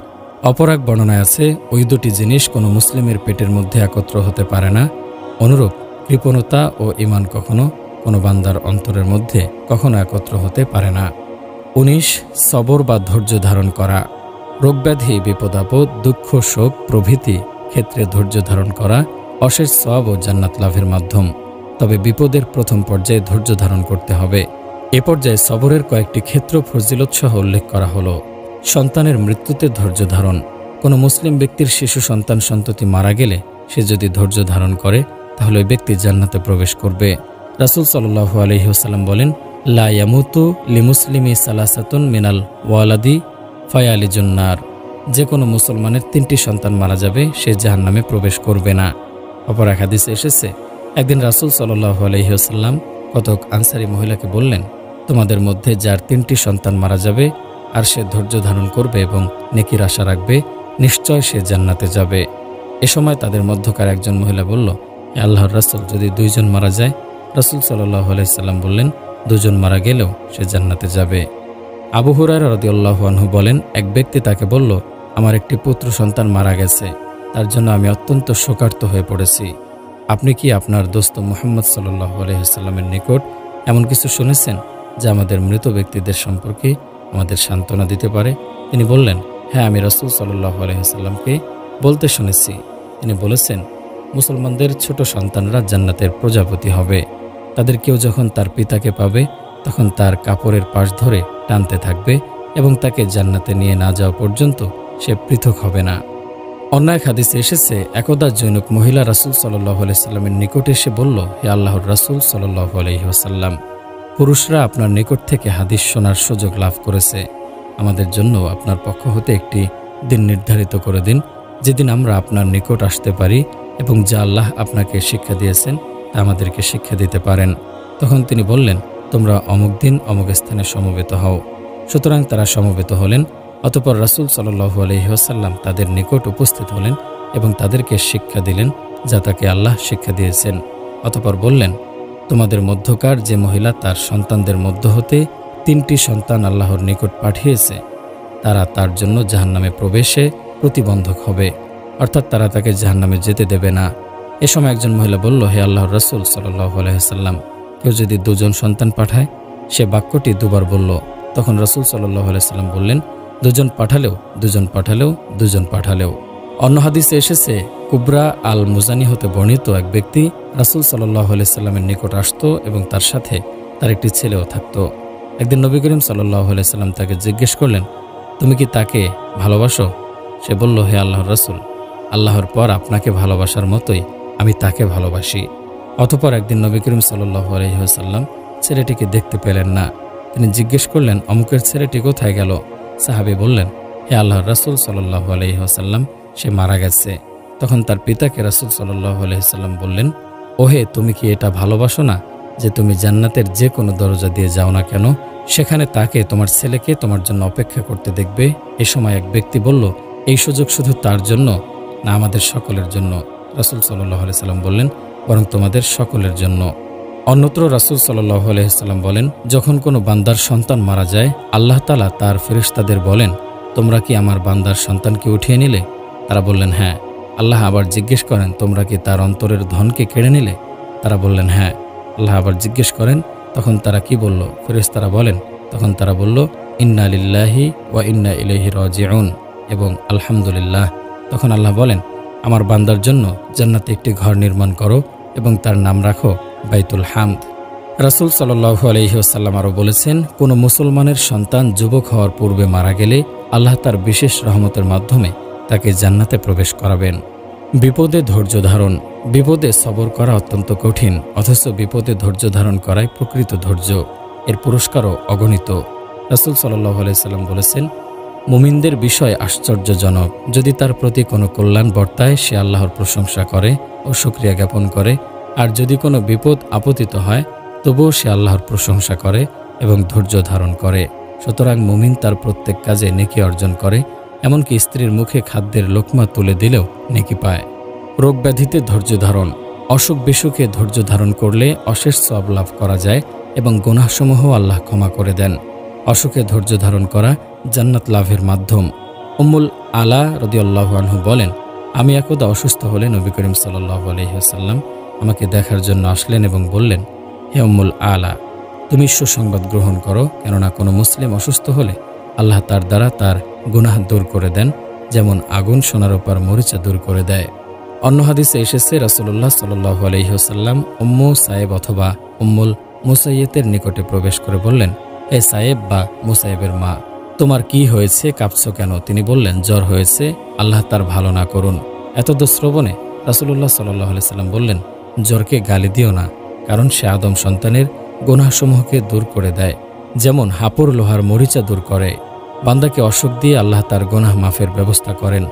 অপর এক বর্ণনায় আছে, ওই দুটি জিনিস কোনো মুসলিমের পেটের মধ্যে একত্র হতে পারে না। অনুরূপ কৃপণতা ও ঈমান কখনো কোনো বান্দার অন্তরের মধ্যে কখনো একত্র হতে পারে না। 19, সবর বা ধৈর্য ধারণ করা। রোগব্যাধি, বিপদাপদ, দুঃখ, শোক প্রভৃতি ক্ষেত্রে ধৈর্য ধারণ করা অশেষ সওয়াব ও জান্নাত লাভের মাধ্যম। তবে বিপদের প্রথম পর্যায়ে ধৈর্য ধারণ করতে হবে। এ পর্যায়ে সবরের কয়েকটি ক্ষেত্র ফজিলত সহ উল্লেখ করা হলো। সন্তানের মৃত্যুতে ধৈর্য ধারণ। কোনো মুসলিম ব্যক্তির শিশু সন্ততি মারা গেলে সে যদি ধৈর্য ধারণ করে তাহলে ওই ব্যক্তি জান্নাতে প্রবেশ করবে। রাসূল সাল্লাল্লাহু আলাইহি ওয়াসাল্লাম বলেন, লা ইয়ামুতু লিমুসলিমি সালাসাতুন মিনাল ওয়ালাদি ফায়ালিজুন নার। যে কোনো মুসলমানের 3টি সন্তান মারা যাবে, সে জাহান্নামে প্রবেশ করবে না। অপর এক হাদিসে এসেছে, একদিন রাসূল সাল্লাল্লাহু আলাইহি ওয়াসাল্লাম কতক আনসারী মহিলাকে বললেন, তোমাদের মধ্যে যার 3টি সন্তান মারা যাবে আর সে ধৈর্য ধারণ করবে এবং নেকির আশা রাখবে, নিশ্চয় সে জান্নাতে যাবে। এ সময় তাদের মধ্যকার একজন মহিলা বলল, হে আল্লাহর রাসূল, যদি 2 জন মারা যায়? রাসূল সাল্লাল্লাহু আলাইহি সাল্লাম বললেন, 2 জন মারা গেলেও সে জান্নাতে যাবে। আবু হুরায়রা রাদিয়াল্লাহু আনহু বলেন, এক ব্যক্তি তাকে বলল, আমার একটি পুত্র সন্তান মারা গেছে, তার জন্য আমি অত্যন্ত শোকার্ত হয়ে পড়েছি। আপনি কি আপনার দোস্ত মুহাম্মদ সাল্লাল্লাহু আলাইহি ওয়াসাল্লামের নিকট এমন কিছু শুনেছেন যা আমাদের মৃত ব্যক্তিদের সম্পর্কে আমাদের সান্ত্বনা দিতে পারে? তিনি বললেন, হ্যাঁ, আমি রাসূল সাল্লাল্লাহু আলাইহি ওয়াসাল্লামকে বলতে শুনেছি। তিনি বলেছেন, মুসলমানদের ছোট সন্তানরা জান্নাতের প্রজাপতি হবে। তাদের কেউ যখন তার পিতাকে পাবে তখন তার কাপড়ের পাশ ধরে টানতে থাকবে এবং তাকে জান্নাতে নিয়ে না যাওয়া পর্যন্ত সে পৃথক হবে না। অন্য এক হাদিসে এসেছে, একদা জনৈক মহিলা রাসূল সাল্লাল্লাহু আলাইহি ওয়াসাল্লামের নিকটে এসে বলল, হে আল্লাহর রাসূল সাল্লাল্লাহু আলাইহি ওয়াসাল্লাম, পুরুষরা আপনার নিকট থেকে হাদিস শোনার সুযোগ লাভ করেছে। আমাদের জন্য আপনার পক্ষ হতে একটি দিন নির্ধারিত করে দিন, যেদিন আমরা আপনার নিকট আসতে পারি এবং যা আল্লাহ আপনাকে শিক্ষা দিয়েছেন তা আমাদেরকে শিক্ষা দিতে পারেন। তখন তিনি বললেন, তোমরা অমুক দিন অমুক স্থানে সমবেত হও। সুতরাং তারা সমবেত হলেন। অতঃপর রাসূল সাল্লাল্লাহু আলাইহি ওয়াসাল্লাম তাদের নিকট উপস্থিত হলেন এবং তাদেরকে শিক্ষা দিলেন যা তাকে আল্লাহ শিক্ষা দিয়েছেন। অতঃপর বললেন, তোমাদের মধ্যকার যে মহিলা তার সন্তানদের মধ্য হতে 3টি সন্তান আল্লাহর নিকট পাঠিয়েছে, তারা তার জন্য জাহান্নামে প্রবেশে প্রতিবন্ধক হবে, অর্থাৎ তারা তাকে জাহান্নামে যেতে দেবে না। এ সময় একজন মহিলা বলল, হে আল্লাহর রাসূল সাল্লাল্লাহু আলাইহি ওয়াসাল্লাম, কেউ যদি 2 জন সন্তান পাঠায়? সে বাক্যটি 2 বার বলল। তখন রাসূল সাল্লাল্লাহু আলাইহি ওয়াসাল্লাম বললেন, 2 জন পাঠালেও, 2 জন পাঠালেও, 2 জন পাঠালেও। অন্য হাদিসে এসেছে, কুবরা আল মুজানি হতে বর্ণিত এক ব্যক্তি রাসূল সাল্লাল্লাহু আলাইহি ওয়াসাল্লামের নিকট আসত এবং তার সাথে তার একটি ছেলেও থাকত। একদিন নবী করিম সাল্লাল্লাহু আলাইহি ওয়াসাল্লাম তাকে জিজ্ঞেস করলেন, তুমি কি তাকে ভালোবাসো? সে বলল, হে আল্লাহর রাসূল, আল্লাহর পর আপনাকে ভালোবাসার মতোই আমি তাকে ভালোবাসি। অতঃপর একদিন নবী করিম সাল্লাল্লাহু আলাইহি ওয়াসাল্লাম ছেলেটিকে দেখতে পেলেন না। তিনি জিজ্ঞেস করলেন, অমুকের ছেলেটি কোথায় গেল? সাহাবী বললেন, হে আল্লাহর রাসূল সাল্লাল্লাহু আলাইহি ওয়াসাল্লাম, সে মারা গেছে। তখন তার পিতাকে রাসূল সাল্লাল্লাহু আলাইহি ওয়াসাল্লাম বললেন, ওহে, তুমি কি এটা ভালোবাসো না যে তুমি জান্নাতের যে কোনো দরজা দিয়ে যাও না কেন সেখানে তাকে, তোমার ছেলেকে তোমার জন্য অপেক্ষা করতে দেখবে? এ সময় এক ব্যক্তি বলল, এই সুযোগ শুধু তার জন্য না আমাদের সকলের জন্য? রাসূল সাল্লাল্লাহু আলাইহি ওয়াসাল্লাম বললেন, বরং তোমাদের সকলের জন্য। অন্যত্র রাসূল সাল্লাল্লাহু আলাইহি ওয়াসাল্লাম বলেন, যখন কোনো বান্দার সন্তান মারা যায়, আল্লাহ তাআলা তার ফেরেশতাদের বলেন, তোমরা কি আমার বান্দার সন্তানকে উঠিয়ে নিলে? তারা বললেন, হ্যাঁ। আল্লাহ আবার জিজ্ঞেস করেন, তোমরা কি তার অন্তরের ধনকে কেড়ে নিলে? তারা বললেন, হ্যাঁ। আল্লাহ আবার জিজ্ঞেস করেন, তখন তারা কি বলল? ফেরেশতারা বলেন, তখন তারা বলল, ইন্না লিল্লাহি ওয়া ইন্না ইলাইহি রাজিউন এবং আলহামদুলিল্লাহ। তখন আল্লাহ বলেন, আমার বান্দার জন্য জান্নাতে একটি ঘর নির্মাণ করো এবং তার নাম রাখো বাইতুল হামদ। রাসূল সাল্লাল্লাহু আলাইহি ওয়াসাল্লাম আরও বলেছেন, কোনো মুসলমানের সন্তান যুবক হওয়ার পূর্বে মারা গেলে আল্লাহ তার বিশেষ রহমতের মাধ্যমে তাকে জান্নাতে প্রবেশ করাবেন। বিপদে ধৈর্য ধারণ। বিপদে সবর করা অত্যন্ত কঠিন, অথচ বিপদে ধৈর্য ধারণ করাই প্রকৃত ধৈর্য। এর পুরস্কারও অগণিত। রাসূল সাল্লাল্লাহু আলাইহি ওয়াসাল্লাম বলেছেন, মুমিনদের বিষয় আশ্চর্যজনক। যদি তার প্রতি কোনো কল্যাণ বর্তায় সে আল্লাহর প্রশংসা করে ও শুকরিয়া জ্ঞাপন করে, আর যদি কোনো বিপদ আপতিত হয় তবুও সে আল্লাহর প্রশংসা করে এবং ধৈর্য ধারণ করে। সুতরাং মুমিন তার প্রত্যেক কাজে নেকি অর্জন করে, এমনকি স্ত্রীর মুখে খাদ্যের লোকমা তুলে দিলেও নেকি পায়। রোগ ব্যাধিতে ধৈর্য ধারণ। অসুখ বিসুখে ধৈর্য ধারণ করলে অশেষ সওয়াব লাভ করা যায় এবং গুনাহসমূহ আল্লাহ ক্ষমা করে দেন। অসুখে ধৈর্য ধারণ করা জান্নাত লাভের মাধ্যম। উম্মুল আলা রাদিয়াল্লাহু আনহু বলেন, আমি একদা অসুস্থ হলে নবী করিম সাল্লাল্লাহু আলাইহি ওয়াসাল্লাম আমাকে দেখার জন্য আসলেন এবং বললেন, হে উম্মুল আলা, তুমি সুসংবাদ গ্রহণ করো, কেননা কোনো মুসলিম অসুস্থ হলে আল্লাহ তার দ্বারা তার গুনাহ দূর করে দেন, যেমন আগুন সোনার উপর মরিচা দূর করে দেয়। অন্য হাদিসে এসেছে, রাসূলুল্লাহ সাল্লাল্লাহু আলাইহি ওয়াসাল্লাম উম্মু সায়েব অথবা উম্মুল মুসাইয়্যিদের নিকটে প্রবেশ করে বললেন, হে সায়েব বা মুসাইবের মা, তোমার কি হয়েছে, কাঁপছো কেন? তিনি বললেন, জ্বর হয়েছে, আল্লাহ তার ভালো না করুন। এতদ শ্রবণে রাসূলুল্লাহ সাল্লাল্লাহু আলাইহি ওয়াসাল্লাম বললেন, জ্বরকে গালি দিও না, কারণ সে আদম সন্তানের গুনাহসমূহকে দূর করে দেয়, যেমন হাপুর লোহার মরিচা দূর করে। বান্দাকে অসুখ দিয়ে আল্লাহ তার গুনাহ মাফের ব্যবস্থা করেন।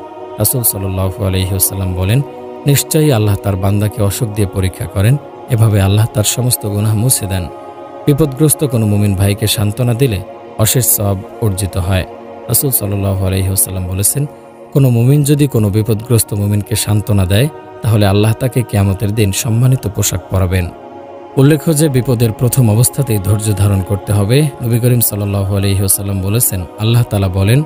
রাসূল সাল্লাল্লাহু আলাইহি ওয়াসাল্লাম বলেন, নিশ্চয়ই আল্লাহ তার বান্দাকে অসুখ দিয়ে পরীক্ষা করেন এভাবে আল্লাহ তার সমস্ত গুনাহ মুছে দেন। বিপদগ্রস্ত কোনো মুমিন ভাইকে সান্ত্বনা দিলে অশেষ সওয়াব অর্জিত হয়। রাসূল সাল্লাল্লাহু আলাইহি ওয়াসাল্লাম বলেছেন, কোনো মুমিন যদি কোনো বিপদগ্রস্ত মুমিনকে সান্ত্বনা দেয় তাহলে আল্লাহ তাকে কিয়ামতের দিন সম্মানিত পোশাক পরাবেন। উল্লেখ্য যে বিপদের প্রথম অবস্থাতেই ধৈর্য ধারণ করতে হবে। নবী করিম সাল্লাল্লাহু আলাইহি ওয়াসাল্লাম বলেছেন, আল্লাহ তাআলা বলেন,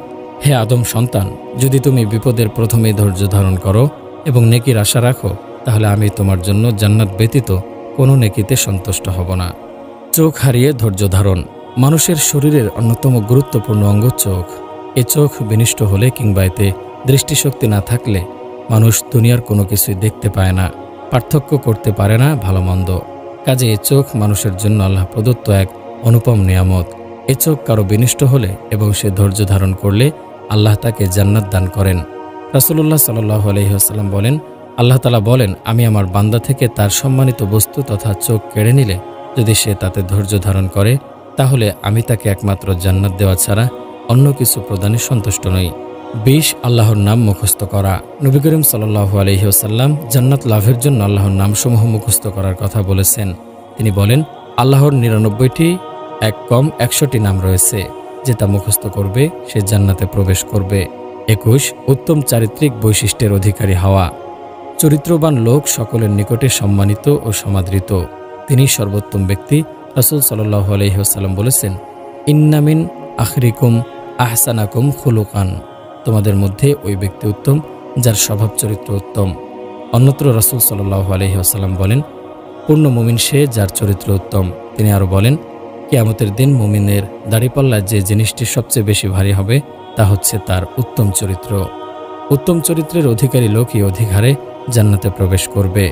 হে আদম সন্তান, যদি তুমি বিপদের প্রথমেই ধৈর্য ধারণ করো এবং নেকির আশা রাখো তাহলে আমি তোমার জন্য জান্নাত ব্যতীত কোনো নেকিতে সন্তুষ্ট হব না। চোখ হারিয়ে ধৈর্য ধারণ। মানুষের শরীরের অন্যতম গুরুত্বপূর্ণ অঙ্গ চোখ। এ চোখ বিনষ্ট হলে কিংবা এতে দৃষ্টিশক্তি না থাকলে মানুষ দুনিয়ার কোনো কিছুই দেখতে পায় না, পার্থক্য করতে পারে না ভালো মন্দ। কাজে এ চোখ মানুষের জন্য আল্লাহ প্রদত্ত এক অনুপম নিয়ামত। এ চোখ কারো বিনষ্ট হলে এবং সে ধৈর্য ধারণ করলে আল্লাহ তাকে জান্নাত দান করেন। রাসূলুল্লাহ সাল্লাল্লাহু আলাইহি ওয়াসাল্লাম বলেন, আল্লাহ তাআলা বলেন, আমি আমার বান্দা থেকে তার সম্মানিত বস্তু তথা চোখ কেড়ে নিলে যদি সে তাতে ধৈর্য ধারণ করে তাহলে আমি তাকে একমাত্র জান্নাত দেওয়া ছাড়া অন্য কিছু প্রদানে সন্তুষ্ট নই। 20 আল্লাহর নাম মুখস্থ করা। নবী করিম সাল্লাল্লাহু আলাইহি ওয়াসাল্লাম জান্নাত লাভের জন্য আল্লাহর নামসমূহ মুখস্থ করার কথা বলেছেন। তিনি বলেন, আল্লাহর 99টি এক কম 100টি নাম রয়েছে, যে তা মুখস্থ করবে সে জান্নাতে প্রবেশ করবে। 21 উত্তম চারিত্রিক বৈশিষ্ট্যের অধিকারী হওয়া। চরিত্রবান লোক সকলের নিকটে সম্মানিত ও সমাদৃত, তিনি সর্বোত্তম ব্যক্তি। রাসূল সাল্লাল্লাহু আলাইহি ওয়াসাল্লাম বলেছেন, ইন্না মিন আখরিকুম আহসানাকুম খুলুকান, তোমাদের মধ্যে ওই ব্যক্তি উত্তম যার স্বভাব চরিত্র উত্তম। অন্যত্র রাসূল সাল্লাল্লাহু আলাইহি ওয়াসাল্লাম বলেন, পূর্ণ মুমিন সে যার চরিত্র উত্তম। তিনি আরও বলেন, কিয়ামতের দিন মুমিনের দাড়িপাল্লায় যে জিনিসটি সবচেয়ে বেশি ভারী হবে তা হচ্ছে তার উত্তম চরিত্র। উত্তম চরিত্রের অধিকারী লোকই অধিক হারে জান্নাতে প্রবেশ করবে।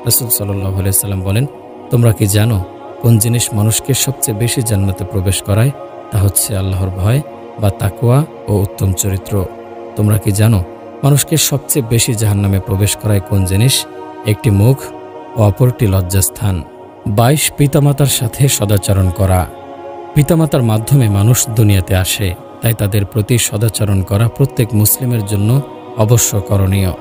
রাসূল সাল্লাল্লাহু আলাইহি ওয়াসাল্লাম বলেন, তোমরা কি জানো কোন জিনিস মানুষকে সবচেয়ে বেশি জান্নাতে প্রবেশ করায়? তা হচ্ছে আল্লাহর ভয় বা তাকওয়া ও উত্তম চরিত্র। তোমরা কি জানো মানুষকে সবচেয়ে বেশি জাহান্নামে প্রবেশ করায় কোন জিনিস? একটি মুখ ও অপরটি লজ্জাস্থান। 22 পিতামাতার সাথে সদাচরণ করা। পিতামাতার মাধ্যমে মানুষ দুনিয়াতে আসে, তাই তাদের প্রতি সদাচরণ করা প্রত্যেক মুসলিমের জন্য অবশ্য করণীয়।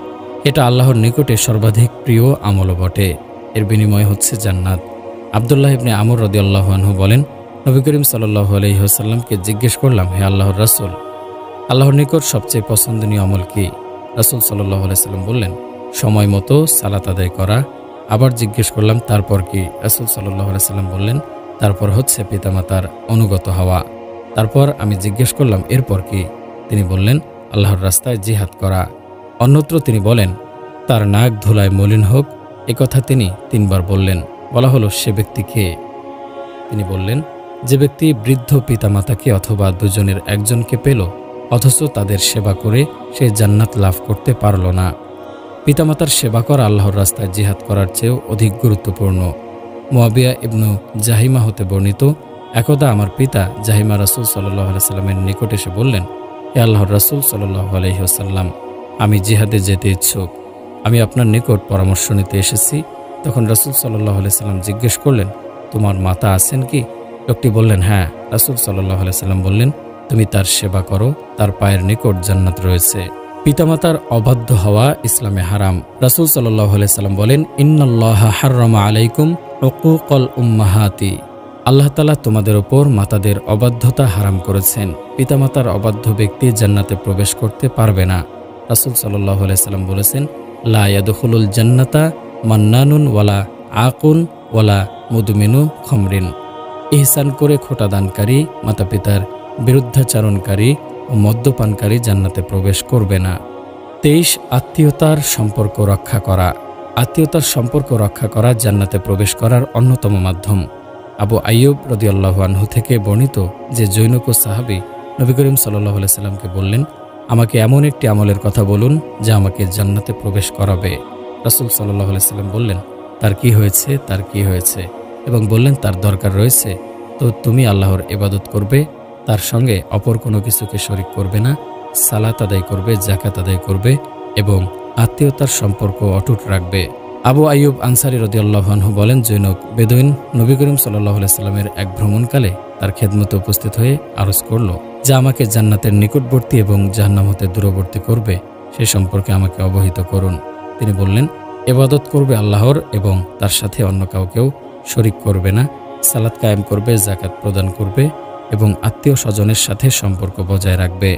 এটা আল্লাহর নিকটে সর্বাধিক প্রিয় আমলও বটে। এর বিনিময় হচ্ছে জান্নাত। আব্দুল্লাহ ইবনে আমর রাদিয়াল্লাহু আনহু বলেন, নবী করিম সাল্লাল্লাহু আলাইহি ওয়াসাল্লামকে জিজ্ঞেস করলাম, হে আল্লাহর রাসূল, আল্লাহর নিকট সবচেয়ে পছন্দনীয় আমল কি? রাসূল সাল্লাল্লাহু আলাইহি ওয়াসাল্লাম বললেন, সময় মতো সালাত আদায় করা। আবার জিজ্ঞেস করলাম, তারপর কি? রাসূল সাল্লাল্লাহু আলাইহি ওয়াসাল্লাম বললেন, তারপর হচ্ছে পিতামাতার অনুগত হওয়া। তারপর আমি জিজ্ঞেস করলাম, এরপর কি? তিনি বললেন, আল্লাহর রাস্তায় জিহাদ করা। অন্যত্র তিনি বলেন, তার নাক ধুলায় মলিন হোক, একথা তিনি 3 বার বললেন। বলা হলো, সে ব্যক্তি কে? তিনি বললেন, যে ব্যক্তি বৃদ্ধ পিতামাতাকে অথবা দুজনের একজনকে পেল অথচ তাদের সেবা করে সে জান্নাত লাভ করতে পারল না। পিতামাতার সেবা করা আল্লাহর রাস্তায় জিহাদ করার চেয়েও অধিক গুরুত্বপূর্ণ। মুয়াবিয়া ইবনু জাহিমা হতে বর্ণিত, একদা আমার পিতা জাহিমা রাসূল সাল্লাল্লাহু আলাইহি ওয়াসাল্লামের নিকট এসে বললেন, হে আল্লাহর রাসূল সাল্লাল্লাহু আলাইহি ওয়াসাল্লাম, আমি জিহাদে যেতে ইচ্ছুক, আমি আপনার নিকট পরামর্শ নিতে এসেছি। তখন রাসূল সাল্লাল্লাহু আলাইহি ওয়াসাল্লাম জিজ্ঞেস করলেন, তোমার মাতা আছেন কি? লোকটি বললেন, হ্যাঁ। রাসূল সাল্লাল্লাহু আলাইহি ওয়াসাল্লাম বললেন, তুমি তার সেবা করো, তার পায়ের নিকট জান্নাত রয়েছে। পিতামাতার অবাধ্য হওয়া ইসলামে হারাম। রাসূল সাল্লাল্লাহু আলাইহি ওয়াসাল্লাম বলেন, ইন্নাল্লাহা হাররামা আলাইকুম উকুকাল উম্মাহাতি, আল্লাহ তাআলা তোমাদের ওপর মাতাদের অবাধ্যতা হারাম করেছেন। পিতামাতার অবাধ্য ব্যক্তি জান্নাতে প্রবেশ করতে পারবে না। রাসূল সাল্লাল্লাহু আলাইহি ওয়াসাল্লাম বলেছেন, লা ইয়াদখুলুল জান্নাতা মান্নানুন ওয়ালা আকুন ওয়ালা মুদমিনু খমরিন, ইহসান করে খোটা দানকারী, মাতা পিতার বিরুদ্ধাচারণকারী ও মদ্যপানকারী জান্নাতে প্রবেশ করবে না। 23 আত্মীয়তার সম্পর্ক রক্ষা করা। আত্মীয়তার সম্পর্ক রক্ষা করা জান্নাতে প্রবেশ করার অন্যতম মাধ্যম। আবু আইয়ুব রাদিয়াল্লাহু আনহু থেকে বর্ণিত যে জৈনক সাহাবী নবী করিম সাল্লাল্লাহু আলাইহি সাল্লামকে বললেন, আমাকে এমন একটি আমলের কথা বলুন যা আমাকে জান্নাতে প্রবেশ করাবে। রাসূল সাল্লাল্লাহু আলাইহি সাল্লাম বললেন, তার কি হয়েছে? তার কি হয়েছে? এবং বললেন, তার দরকার রয়েছে তো তুমি আল্লাহর ইবাদত করবে, তার সঙ্গে অপর কোনো কিছুকে শরীক করবে না, সালাত আদায় করবে, যাকাত আদায় করবে এবং আত্মীয়তার সম্পর্ক অটুট রাখবে। আবু আইয়ুব আনসারী রাদিয়াল্লাহু আনহু বলেন, জৈনক বেদুইন নবী করিম সাল্লাল্লাহু আলাইহি সাল্লামের এক ভ্রমণকালে তার খেদমতে উপস্থিত হয়ে আরজ করল, যা আমাকে জান্নাতের নিকটবর্তী এবং জাহান্নাম হতে দূরবর্তী করবে সে সম্পর্কে আমাকে অবহিত করুন। তিনি বললেন, ইবাদত করবে আল্লাহর এবং তার সাথে অন্য কাউকেও শরিক করবে না, সালাত কায়েম করবে, যাকাত প্রদান করবে এবং আত্মীয় স্বজনের সাথে সম্পর্ক বজায় রাখবে।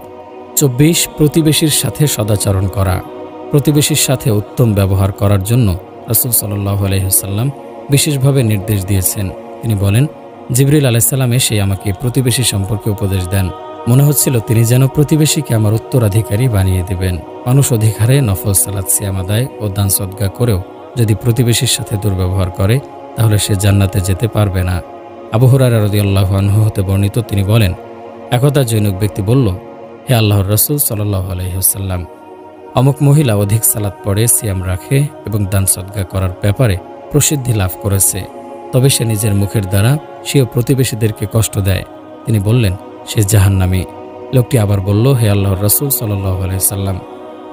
24 প্রতিবেশীর সাথে সদাচরণ করা। প্রতিবেশীর সাথে উত্তম ব্যবহার করার জন্য রাসূল সাল্লাল্লাহু আলাইহি ওয়াসাল্লাম বিশেষভাবে নির্দেশ দিয়েছেন। তিনি বলেন, জিবরিল আলাইহিস সালাম এসে আমাকে প্রতিবেশী সম্পর্কে উপদেশ দেন। মনে হচ্ছিল তিনি যেন প্রতিবেশীকে আমার উত্তরাধিকারী বানিয়ে দেবেন। মানুষ অধিকারে নফল সালাত, সিয়াম আদায় ও দান সদকা করেও যদি প্রতিবেশীর সাথে দুর্ব্যবহার করে তাহলে সে জান্নাতে যেতে পারবে না। আবু হুরায়রা রাদিয়াল্লাহু আনহু হতে বর্ণিত, তিনি বলেন, একদা জনৈক ব্যক্তি বলল, হে আল্লাহর রাসূল সাল্লাল্লাহু আলাইহি ওয়াসাল্লাম, অমুক মহিলা অধিক সালাত পড়ে, সিয়াম রাখে এবং দান সদকা করার ব্যাপারে প্রসিদ্ধি লাভ করেছে, তবে সে নিজের মুখের দ্বারা সেও প্রতিবেশীদেরকে কষ্ট দেয়। তিনি বললেন, সে জাহান্নামী। লোকটি আবার বলল, হে আল্লাহর রাসূল সাল্লাল্লাহু আলাইহি ওয়াসাল্লাম,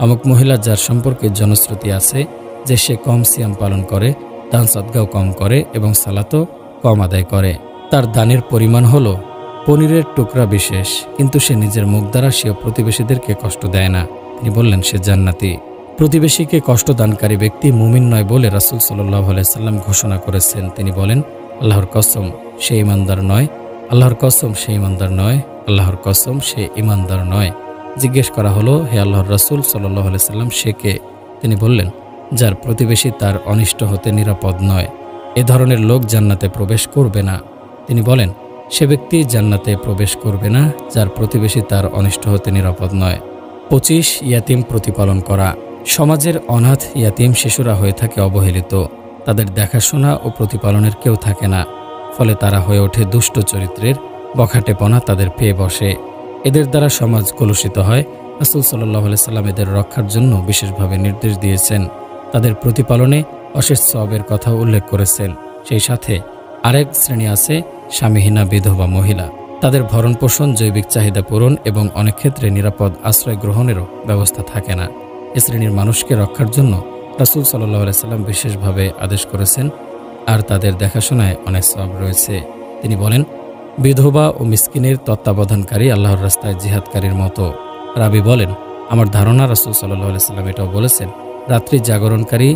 অমুক মহিলা যার সম্পর্কে জনশ্রুতি আছে যে সে কম সিয়াম পালন করে, দান সদকাও কম করে এবং সালাতও কম আদায় করে, তার দানের পরিমাণ হলো পনিরের টুকরা বিশেষ, কিন্তু সে নিজের মুখ দ্বারা সেও প্রতিবেশীদেরকে কষ্ট দেয় না। তিনি বললেন, সে জান্নাতি। প্রতিবেশীকে কষ্ট দানকারী ব্যক্তি মুমিন নয় বলে রাসূল সাল্লাল্লাহু আলাইহি ওয়াসাল্লাম ঘোষণা করেছেন। তিনি বলেন, আল্লাহর কসম, সে ঈমানদার নয়, আল্লাহর কসম, সে ঈমানদার নয়, আল্লাহর কসম, সে ঈমানদার নয়। জিজ্ঞেস করা হলো, হে আল্লাহর রাসূল সাল্লাল্লাহু আলাইহি ওয়াসাল্লাম, সে কে? তিনি বললেন, যার প্রতিবেশী তার অনিষ্ট হতে নিরাপদ নয়। এ ধরনের লোক জান্নাতে প্রবেশ করবে না। তিনি বলেন, সে ব্যক্তি জান্নাতে প্রবেশ করবে না যার প্রতিবেশী তার অনিষ্ট হতে নিরাপদ নয়। 25 ইয়াতিম প্রতিপালন করা। সমাজের অনাথ ইয়াতিম শিশুরা হয়ে থাকে অবহেলিত, তাদের দেখাশোনা ও প্রতিপালনের কেউ থাকে না, ফলে তারা হয়ে ওঠে দুষ্ট চরিত্রের, বখাটেপনা তাদের পেয়ে বসে। এদের দ্বারা সমাজ কলুষিত হয়। রাসূল সাল্লাল্লাহু আলাইহি ওয়াসাল্লাম এদের রক্ষার জন্য বিশেষভাবে নির্দেশ দিয়েছেন। তাদের প্রতিপালনে অশেষ সওয়াবের কথা উল্লেখ করেছেন। সেই সাথে আরেক শ্রেণী আছে স্বামীহীনা বিধবা মহিলা। তাদের ভরণ পোষণ, জৈবিক চাহিদা পূরণ এবং অনেক ক্ষেত্রে নিরাপদ আশ্রয় গ্রহণেরও ব্যবস্থা থাকে না। এ শ্রেণীর মানুষকে রক্ষার জন্য রাসূল সাল্লাল্লাহু আলাইহি ওয়াসাল্লাম বিশেষভাবে আদেশ করেছেন, আর তাদের দেখাশোনায় অনেক সওয়াব রয়েছে। তিনি বলেন, বিধবা ও মিসকিনের তত্ত্বাবধানকারী আল্লাহর রাস্তায় জিহাদকারীর মতো। রাবি বলেন, আমার ধারণা রাসূল সাল্লাল্লাহু আলাইহি ওয়াসাল্লাম এটাও বলেছেন, রাত্রি জাগরণকারী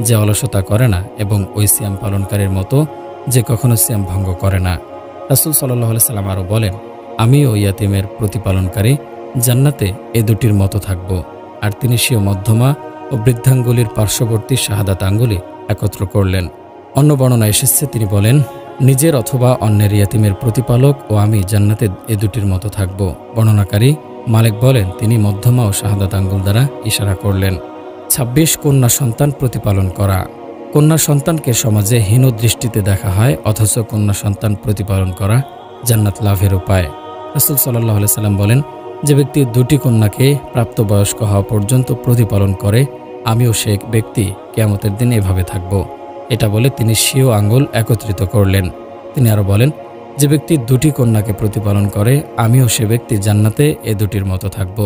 যে অলসতা করে না এবং ওই সিয়াম পালনকারীর মতো যে কখনো সিয়াম ভঙ্গ করে না। রাসূল সাল্লাল্লাহু আলাইহি ওয়াসাল্লাম আরও বলেন, আমি ও ইয়াতিমের প্রতিপালনকারী জান্নাতে এ দুটির মতো থাকব। আর তিনি স্বীয় মধ্যমা ও বৃদ্ধাঙ্গুলির পার্শ্ববর্তী শাহাদাত আঙ্গুলি একত্র করলেন। অন্য বর্ণনায় এসেছে, তিনি বলেন, নিজের অথবা অন্যের ইয়াতিমের প্রতিপালক ও আমি জান্নাতে এ দুটির মতো থাকব। বর্ণনাকারী মালিক বলেন, তিনি মধ্যমা ও শাহাদাত আঙ্গুল দ্বারা ইশারা করলেন। 26 কন্যা সন্তান প্রতিপালন করা। কন্যা সন্তানকে সমাজে হীন দৃষ্টিতে দেখা হয়, অথচ কন্যা সন্তান প্রতিপালন করা জান্নাত লাভের উপায়। রাসূল সাল্লাল্লাহু আলাইহি ওয়াসাল্লাম বলেন, যে ব্যক্তি দুটি কন্যাকে প্রাপ্তবয়স্ক হওয়া পর্যন্ত প্রতিপালন করে, আমিও সে ব্যক্তি কিয়ামতের দিন এভাবে থাকব। এটা বলে তিনি স্বীয় আঙ্গুল একত্রিত করলেন। তিনি আরও বলেন, যে ব্যক্তি দুটি কন্যাকে প্রতিপালন করে, আমিও সে ব্যক্তি জান্নাতে এ দুটির মতো থাকব।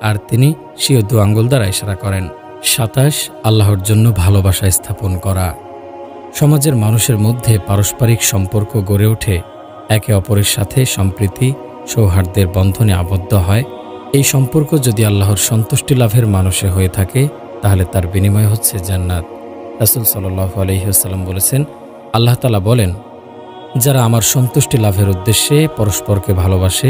আর তিনি স্বীয় দু আঙ্গুল দ্বারা ইশারা করেন। 27 আল্লাহর জন্য ভালোবাসা স্থাপন করা। সমাজের মানুষের মধ্যে পারস্পরিক সম্পর্ক গড়ে ওঠে, একে অপরের সাথে সম্প্রীতি সৌহার্দ্যের বন্ধনে আবদ্ধ হয়। এই সম্পর্ক যদি আল্লাহর সন্তুষ্টি লাভের মানুষে হয়ে থাকে তাহলে তার বিনিময় হচ্ছে জান্নাত। রাসূল সাল্লাল্লাহু আলাইহি ওয়াসাল্লাম বলেছেন, আল্লাহ তাআলা বলেন, যারা আমার সন্তুষ্টি লাভের উদ্দেশ্যে পরস্পরকে ভালোবাসে,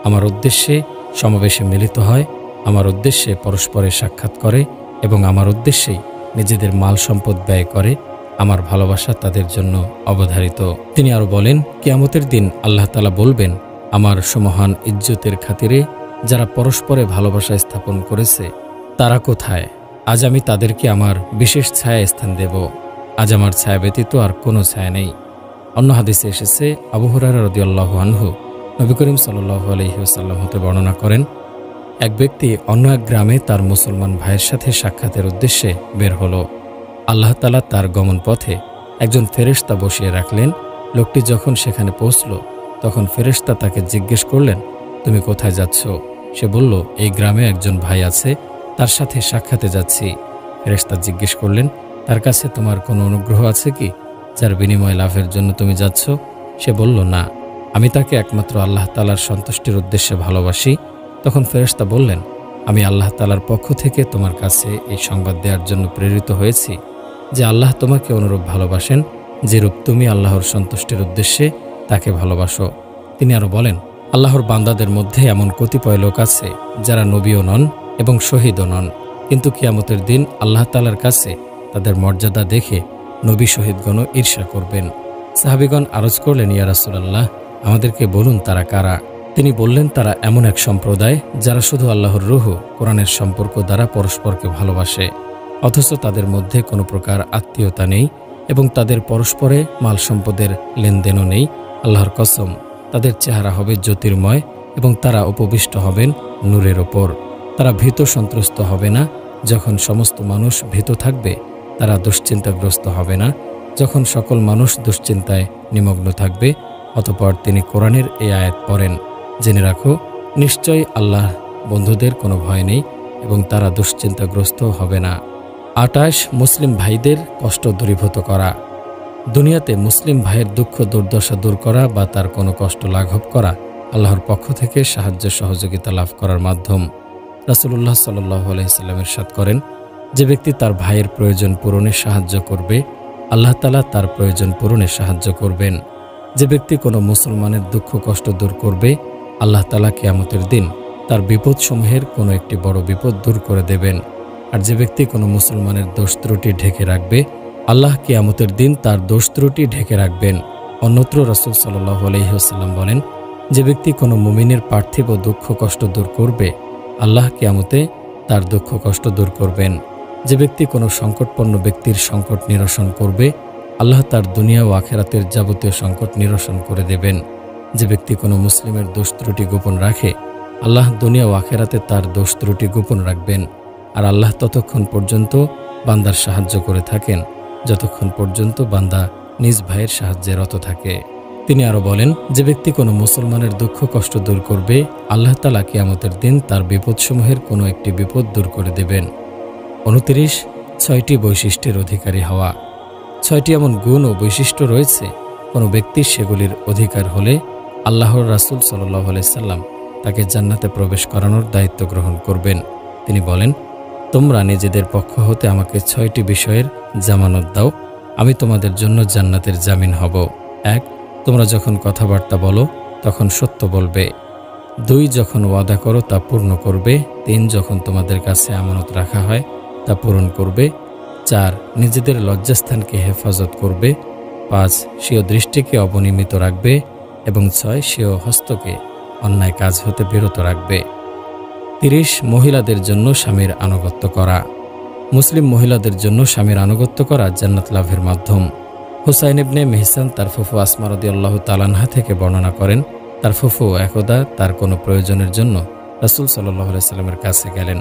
আমার উদ্দেশ্যে সমাবেশে মিলিত হয়, আমার উদ্দেশ্যে পরস্পরের সাক্ষাৎ করে এবং আমার উদ্দেশ্যেই নিজেদের মাল সম্পদ ব্যয় করে, আমার ভালোবাসা তাদের জন্য অবধারিত। তিনি আরও বলেন, কিয়ামতের দিন আল্লাহ তাআলা বলবেন, আমার সমহান ইজ্জতের খাতিরে যারা পরস্পরে ভালোবাসা স্থাপন করেছে তারা কোথায়? আজ আমি তাদেরকে আমার বিশেষ ছায়া স্থান দেব। আজ আমার ছায়া ব্যতীত আর কোনো ছায়া নেই। অন্য হাদিসে এসেছে, আবু হুরায়রা রাদিয়াল্লাহু আনহু নবী করিম সাল্লাল্লাহু আলাইহি ওয়াসাল্লাম হতে বর্ণনা করেন, এক ব্যক্তি অন্য এক গ্রামে তার মুসলমান ভাইয়ের সাথে সাক্ষাতের উদ্দেশ্যে বের হলো। আল্লাহ তাআলা তার গমন পথে একজন ফেরেশতা বসিয়ে রাখলেন। লোকটি যখন সেখানে পৌঁছল তখন ফেরেশতা তাকে জিজ্ঞেস করলেন, তুমি কোথায় যাচ্ছ? সে বলল, এই গ্রামে একজন ভাই আছে, তার সাথে সাক্ষাতে যাচ্ছি। ফেরেশতা জিজ্ঞেস করলেন, তার কাছে তোমার কোনো অনুগ্রহ আছে কি, যার বিনিময় লাভের জন্য তুমি যাচ্ছ? সে বলল, না, আমি তাকে একমাত্র আল্লাহ তাআলার সন্তুষ্টির উদ্দেশ্যে ভালোবাসি। তখন ফেরেশতা বললেন, আমি আল্লাহ তাআলার পক্ষ থেকে তোমার কাছে এই সংবাদ দেওয়ার জন্য প্রেরিত হয়েছি যে আল্লাহ তোমাকে অনুরূপ ভালোবাসেন, যেরূপ তুমি আল্লাহর সন্তুষ্টির উদ্দেশ্যে তাকে ভালোবাসো। তিনি আরও বলেন, আল্লাহর বান্দাদের মধ্যে এমন কতিপয় লোক আছে যারা নবীও নন এবং শহীদও নন, কিন্তু কিয়ামতের দিন আল্লাহ তাআলার কাছে তাদের মর্যাদা দেখে নবী শহীদগণও ঈর্ষা করবেন। সাহাবীগণ আরজ করলেন, ইয়া রাসূলুল্লাহ, আমাদেরকে বলুন তারা কারা? তিনি বললেন, তারা এমন এক সম্প্রদায় যারা শুধু আল্লাহর রূহ কোরআনের সম্পর্ক দ্বারা পরস্পরকে ভালোবাসে, অথচ তাদের মধ্যে কোনো প্রকার আত্মীয়তা নেই এবং তাদের পরস্পরে মাল সম্পদের লেনদেনও নেই। আল্লাহর কসম, তাদের চেহারা হবে জ্যোতির্ময় এবং তারা উপবিষ্ট হবেন নূরের ওপর। তারা ভীত সন্ত্রস্ত হবে না যখন সমস্ত মানুষ ভীত থাকবে, তারা দুশ্চিন্তাগ্রস্ত হবে না যখন সকল মানুষ দুশ্চিন্তায় নিমগ্ন থাকবে। অতঃপর তিনি কোরআনের এই আয়াত পড়েন, জেনে রাখো, নিশ্চয়ই আল্লাহ বন্ধুদের কোনো ভয় নেই এবং তারা দুশ্চিন্তাগ্রস্ত হবে না। 28 মুসলিম ভাইদের কষ্ট দূরীভূত করা। দুনিয়াতে মুসলিম ভাইয়ের দুঃখ দুর্দশা দূর করা বা তার কোনো কষ্ট লাঘব করা আল্লাহর পক্ষ থেকে সাহায্য সহযোগিতা লাভ করার মাধ্যম। রাসূলুল্লাহ সাল্লাল্লাহু আলাইহি সাল্লাম ইরশাদ করেন, যে ব্যক্তি তার ভাইয়ের প্রয়োজন পূরণে সাহায্য করবে, আল্লাহ তাআলা তার প্রয়োজন পূরণে সাহায্য করবেন। যে ব্যক্তি কোনো মুসলমানের দুঃখ কষ্ট দূর করবে, আল্লাহ তাআলা কিয়ামতের দিন তার বিপদসমূহের কোনো একটি বড় বিপদ দূর করে দেবেন। আর যে ব্যক্তি কোনো মুসলমানের দোষ ত্রুটি ঢেকে রাখবে, আল্লাহ কিয়ামতের দিন তার দোষ ত্রুটি ঢেকে রাখবেন। অন্যত্র রাসূল সাল্লাল্লাহু আলাইহি ওয়াসাল্লাম বলেন, যে ব্যক্তি কোনো মুমিনের পার্থিব দুঃখ কষ্ট দূর করবে, আল্লাহ কিয়ামতে তার দুঃখ কষ্ট দূর করবেন। যে ব্যক্তি কোনো সংকটপন্ন ব্যক্তির সংকট নিরসন করবে, আল্লাহ তার দুনিয়া ও আখেরাতের যাবতীয় সংকট নিরসন করে দেবেন। যে ব্যক্তি কোনো মুসলিমের দোষ ত্রুটি গোপন রাখে, আল্লাহ দুনিয়া ও আখেরাতে তার দোষ ত্রুটি গোপন রাখবেন। আর আল্লাহ ততক্ষণ পর্যন্ত বান্দার সাহায্য করে থাকেন যতক্ষণ পর্যন্ত বান্দা নিজ ভাইয়ের সাহায্যে রত থাকে। তিনি আরও বলেন, যে ব্যক্তি কোনো মুসলমানের দুঃখ কষ্ট দূর করবে, আল্লাহ তাআলা কিয়ামতের দিন তার বিপদসমূহের কোনো একটি বিপদ দূর করে দেবেন। 29 6টি বৈশিষ্ট্যের অধিকারী হওয়া। 6টি এমন গুণ ও বৈশিষ্ট্য রয়েছে, কোনো ব্যক্তি সেগুলির অধিকার হলে আল্লাহর রাসূল সাল্লাল্লাহু আলাইহি সাল্লাম তাকে জান্নাতে প্রবেশ করানোর দায়িত্ব গ্রহণ করবেন। তিনি বলেন, তোমরা নিজেদের পক্ষ হতে আমাকে 6টি বিষয়ের জামানত দাও, আমি তোমাদের জন্য জান্নাতের জামিন হব। 1. তোমরা যখন কথাবার্তা বলো তখন সত্য বলবে। 2. যখন ওয়াদা করো তা পূর্ণ করবে। 3. যখন তোমাদের কাছে আমানত রাখা হয় তা পূরণ করবে। 4. নিজেদের লজ্জাস্থানকে হেফাজত করবে। 5. স্বীয় দৃষ্টিকে অবনিমিত রাখবে এবং 6. স্বীয় হস্তকে অন্যায় কাজ হতে বিরত রাখবে। 30. মহিলাদের জন্য স্বামীর আনুগত্য করা। মুসলিম মহিলাদের জন্য স্বামীর আনুগত্য করা জান্নাত লাভের মাধ্যম। হুসাইন ইবনে মেহসান তার ফুফু আসমা রাদিয়াল্লাহু তাআলা আনহা থেকে বর্ণনা করেন, তার ফুফু একদা তার কোনো প্রয়োজনের জন্য রাসূল সাল্লাল্লাহু আলাইহি সাল্লামের কাছে গেলেন।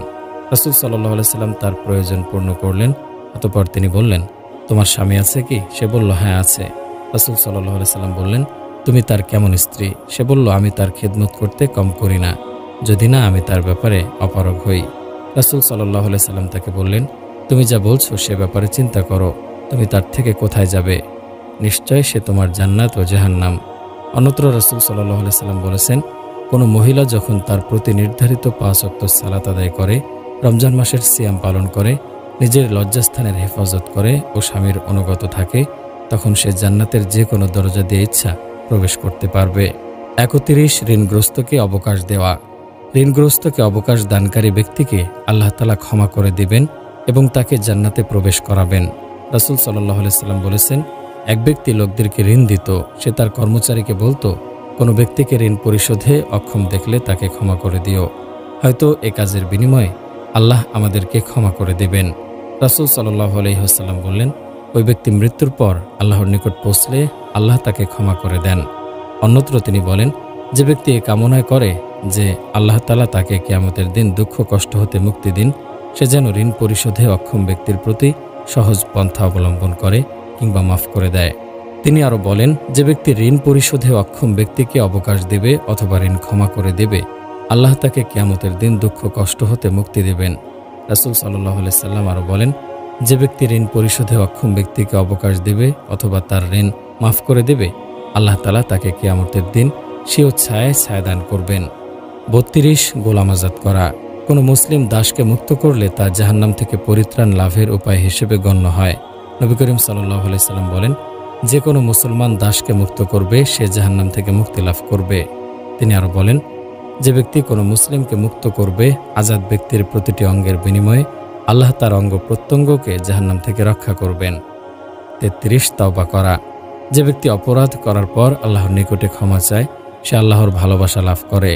রাসূল সাল্লাল্লাহু আলাইহি সাল্লাম তার প্রয়োজন পূর্ণ করলেন। অতঃপর তিনি বললেন, তোমার স্বামী আছে কি? সে বলল, হ্যাঁ আছে। রাসূল সাল্লাল্লাহু আলাইহি সাল্লাম বললেন, তুমি তার কেমন স্ত্রী? সে বলল, আমি তার খেদমত করতে কম করি না, যদি না আমি তার ব্যাপারে অপারগ হই। রাসূল সাল্লাল্লাহু আলাইহি সাল্লাম তাকে বললেন, তুমি যা বলছো সে ব্যাপারে চিন্তা করো, তুমি তার থেকে কোথায় যাবে? নিশ্চয় সে তোমার জান্নাত ও জাহান্নাম। অন্যত্র রাসূল সাল্লাল্লাহু আলাইহি সাল্লাম বলেছেন, কোনো মহিলা যখন তার প্রতি নির্ধারিত 5 ওয়াক্ত সালাত আদায় করে, রমজান মাসের সিয়াম পালন করে, নিজের লজ্জাস্থানের হেফাজত করে ও স্বামীর অনুগত থাকে, তখন সে জান্নাতের যে কোনো দরজা দিয়ে ইচ্ছা প্রবেশ করতে পারবে। 31 ঋণগ্রস্তকে অবকাশ দেওয়া। ঋণগ্রস্তকে অবকাশ দানকারী ব্যক্তিকে আল্লাহ তাআলা ক্ষমা করে দিবেন এবং তাকে জান্নাতে প্রবেশ করাবেন। রাসূল সাল্লাল্লাহু আলাইহি সাল্লাম বলেছেন, এক ব্যক্তি লোকদেরকে ঋণ দিত, সে তার কর্মচারীকে বলতো, কোনো ব্যক্তিকে ঋণ পরিশোধে অক্ষম দেখলে তাকে ক্ষমা করে দিও, হয়তো এ কাজের বিনিময়ে আল্লাহ আমাদেরকে ক্ষমা করে দেবেন। রাসূল সাল্লাল্লাহু আলাইহি ওয়াসাল্লাম বললেন, ওই ব্যক্তি মৃত্যুর পর আল্লাহর নিকট পৌঁছলে আল্লাহ তাকে ক্ষমা করে দেন। অন্যত্র তিনি বলেন, যে ব্যক্তি এ কামনায় করে যে আল্লাহ তাআলা তাকে কিয়ামতের দিন দুঃখ কষ্ট হতে মুক্তি দিন, সে যেন ঋণ পরিশোধে অক্ষম ব্যক্তির প্রতি সহজ পন্থা অবলম্বন করে কিংবা মাফ করে দেয়। তিনি আরও বলেন, যে ব্যক্তি ঋণ পরিশোধে অক্ষম ব্যক্তিকে অবকাশ দেবে অথবা ঋণ ক্ষমা করে দেবে, আল্লাহ তাকে কিয়ামতের দিন দুঃখ কষ্ট হতে মুক্তি দেবেন। রাসূল সাল্লাল্লাহু আলাইহি সাল্লাম আরও বলেন, যে ব্যক্তি ঋণ পরিশোধে অক্ষম ব্যক্তিকে অবকাশ দেবে অথবা তার ঋণ মাফ করে দেবে, আল্লাহ তাআলা তাকে কিয়ামতের দিন স্বীয় ছায়ায় ছায়াদান করবেন। 32 গোলাম আজাদ করা। কোনো মুসলিম দাসকে মুক্ত করলে তা জাহান্নাম থেকে পরিত্রাণ লাভের উপায় হিসেবে গণ্য হয়। নবী করিম সাল্লাল্লাহু আলাইহি সাল্লাম বলেন, যে কোনো মুসলমান দাসকে মুক্ত করবে সে জাহান্নাম থেকে মুক্তি লাভ করবে। তিনি আরও বলেন, যে ব্যক্তি কোনো মুসলিমকে মুক্ত করবে আজাদ ব্যক্তির প্রতিটি অঙ্গের বিনিময়ে আল্লাহ তার অঙ্গ প্রত্যঙ্গকে জাহান্নাম থেকে রক্ষা করবেন। 33 তাওবা করা। যে ব্যক্তি অপরাধ করার পর আল্লাহর নিকটে ক্ষমা চায় সে আল্লাহর ভালোবাসা লাভ করে।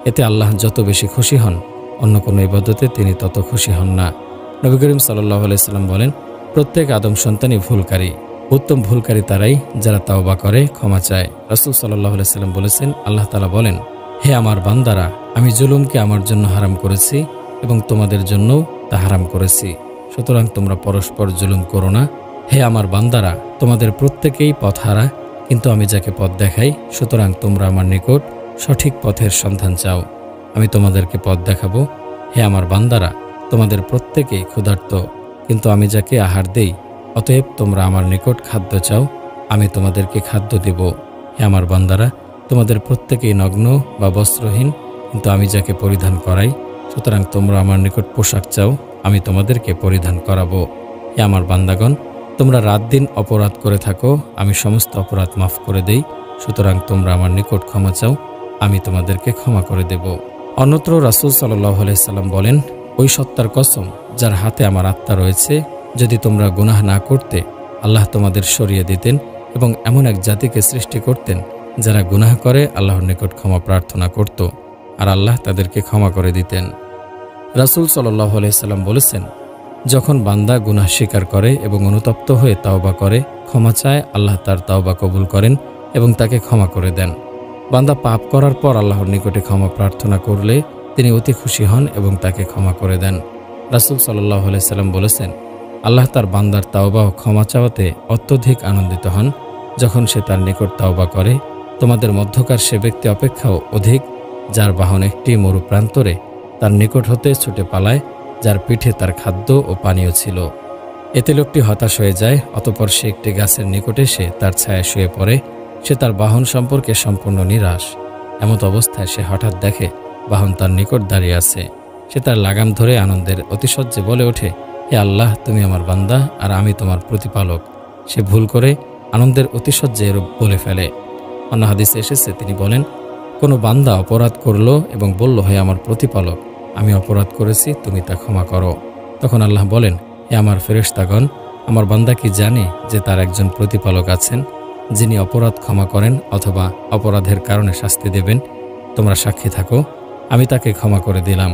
এতে আল্লাহ যত বেশি খুশি হন অন্য কোনো ইবাদতে তিনি তত খুশি হন না। নবী করিম সাল্লাল্লাহু আলাইহি সাল্লাম বলেন, প্রত্যেক আদম সন্তানই ভুলকারী। উত্তম ভুলকারী তারাই যারা তাওবা করে, ক্ষমা চায়। রাসূল সাল্লাল্লাহু আলাইহি সাল্লাম বলেছেন, আল্লাহ তাআলা বলেন, হে আমার বান্দারা, আমি জুলুমকে আমার জন্য হারাম করেছি এবং তোমাদের জন্যও তা হারাম করেছি, সুতরাং তোমরা পরস্পর জুলুম করো না। হে আমার বান্দারা, তোমাদের প্রত্যেকেই পথহারা, কিন্তু আমি যাকে পথ দেখাই, সুতরাং তোমরা আমার নিকট সঠিক পথের সন্ধান চাও, আমি তোমাদেরকে পথ দেখাবো। হে আমার বান্দারা, তোমাদের প্রত্যেকেই ক্ষুধার্ত, কিন্তু আমি যাকে আহার দেই, অতএব তোমরা আমার নিকট খাদ্য চাও, আমি তোমাদেরকে খাদ্য দেব। হে আমার বান্দারা, তোমাদের প্রত্যেকেই নগ্ন বা বস্ত্রহীন, কিন্তু আমি যাকে পরিধান করাই, সুতরাং তোমরা আমার নিকট পোশাক চাও, আমি তোমাদেরকে পরিধান করাবো। হে আমার বান্দাগণ, তোমরা রাত দিন অপরাধ করে থাকো, আমি সমস্ত অপরাধ মাফ করে দেই, সুতরাং তোমরা আমার নিকট ক্ষমা চাও, আমি তোমাদেরকে ক্ষমা করে দেব। অন্যত্র রাসূল সাল্লাল্লাহু আলাইহি সাল্লাম বলেন, ওই সত্তার কসম যার হাতে আমার আত্মা রয়েছে, যদি তোমরা গুনাহ না করতে আল্লাহ তোমাদের সরিয়ে দিতেন এবং এমন এক জাতিকে সৃষ্টি করতেন যারা গুনাহ করে আল্লাহর নিকট ক্ষমা প্রার্থনা করত, আর আল্লাহ তাদেরকে ক্ষমা করে দিতেন। রাসূল সাল্লাল্লাহু আলাইহি সাল্লাম বলেছেন, যখন বান্দা গুনাহ স্বীকার করে এবং অনুতপ্ত হয়ে তাওবা করে, ক্ষমা চায়, আল্লাহ তার তাওবা কবুল করেন এবং তাকে ক্ষমা করে দেন। বান্দা পাপ করার পর আল্লাহর নিকটে ক্ষমা প্রার্থনা করলে তিনি অতি খুশি হন এবং তাকে ক্ষমা করে দেন। রাসূল সাল্লাল্লাহু আলাইহি সাল্লাম বলেছেন, আল্লাহ তার বান্দার তাওবা ও ক্ষমা চাওয়াতে অত্যধিক আনন্দিত হন যখন সে তার নিকট তাওবা করে। তোমাদের মধ্যকার সে ব্যক্তি অপেক্ষাও অধিক যার বাহন একটি মরু প্রান্তরে তার নিকট হতে ছুটে পালায়, যার পিঠে তার খাদ্য ও পানীয় ছিল। এতে লোকটি হতাশ হয়ে যায়, অতঃপর সে একটি গাছের নিকটে এসে তার ছায়ায় শুয়ে পড়ে। সে তার বাহন সম্পর্কে সম্পূর্ণ নিরাশ। এমত অবস্থায় সে হঠাৎ দেখে বাহন তার নিকট দাঁড়িয়ে আছে। সে তার লাগাম ধরে আনন্দের অতিশয্যে বলে ওঠে, হে আল্লাহ, তুমি আমার বান্দা আর আমি তোমার প্রতিপালক। সে ভুল করে আনন্দের অতিশয্যে এরূপ বলে ফেলে। অন্য হাদিসে এসেছে, তিনি বলেন, কোনো বান্দা অপরাধ করল এবং বলল, হে আমার প্রতিপালক, আমি অপরাধ করেছি, তুমি তা ক্ষমা করো। তখন আল্লাহ বলেন, হে আমার ফেরেশতাগণ, আমার বান্দা কি জানে যে তার একজন প্রতিপালক আছেন যিনি অপরাধ ক্ষমা করেন অথবা অপরাধের কারণে শাস্তি দেবেন? তোমরা সাক্ষী থাকো, আমি তাকে ক্ষমা করে দিলাম।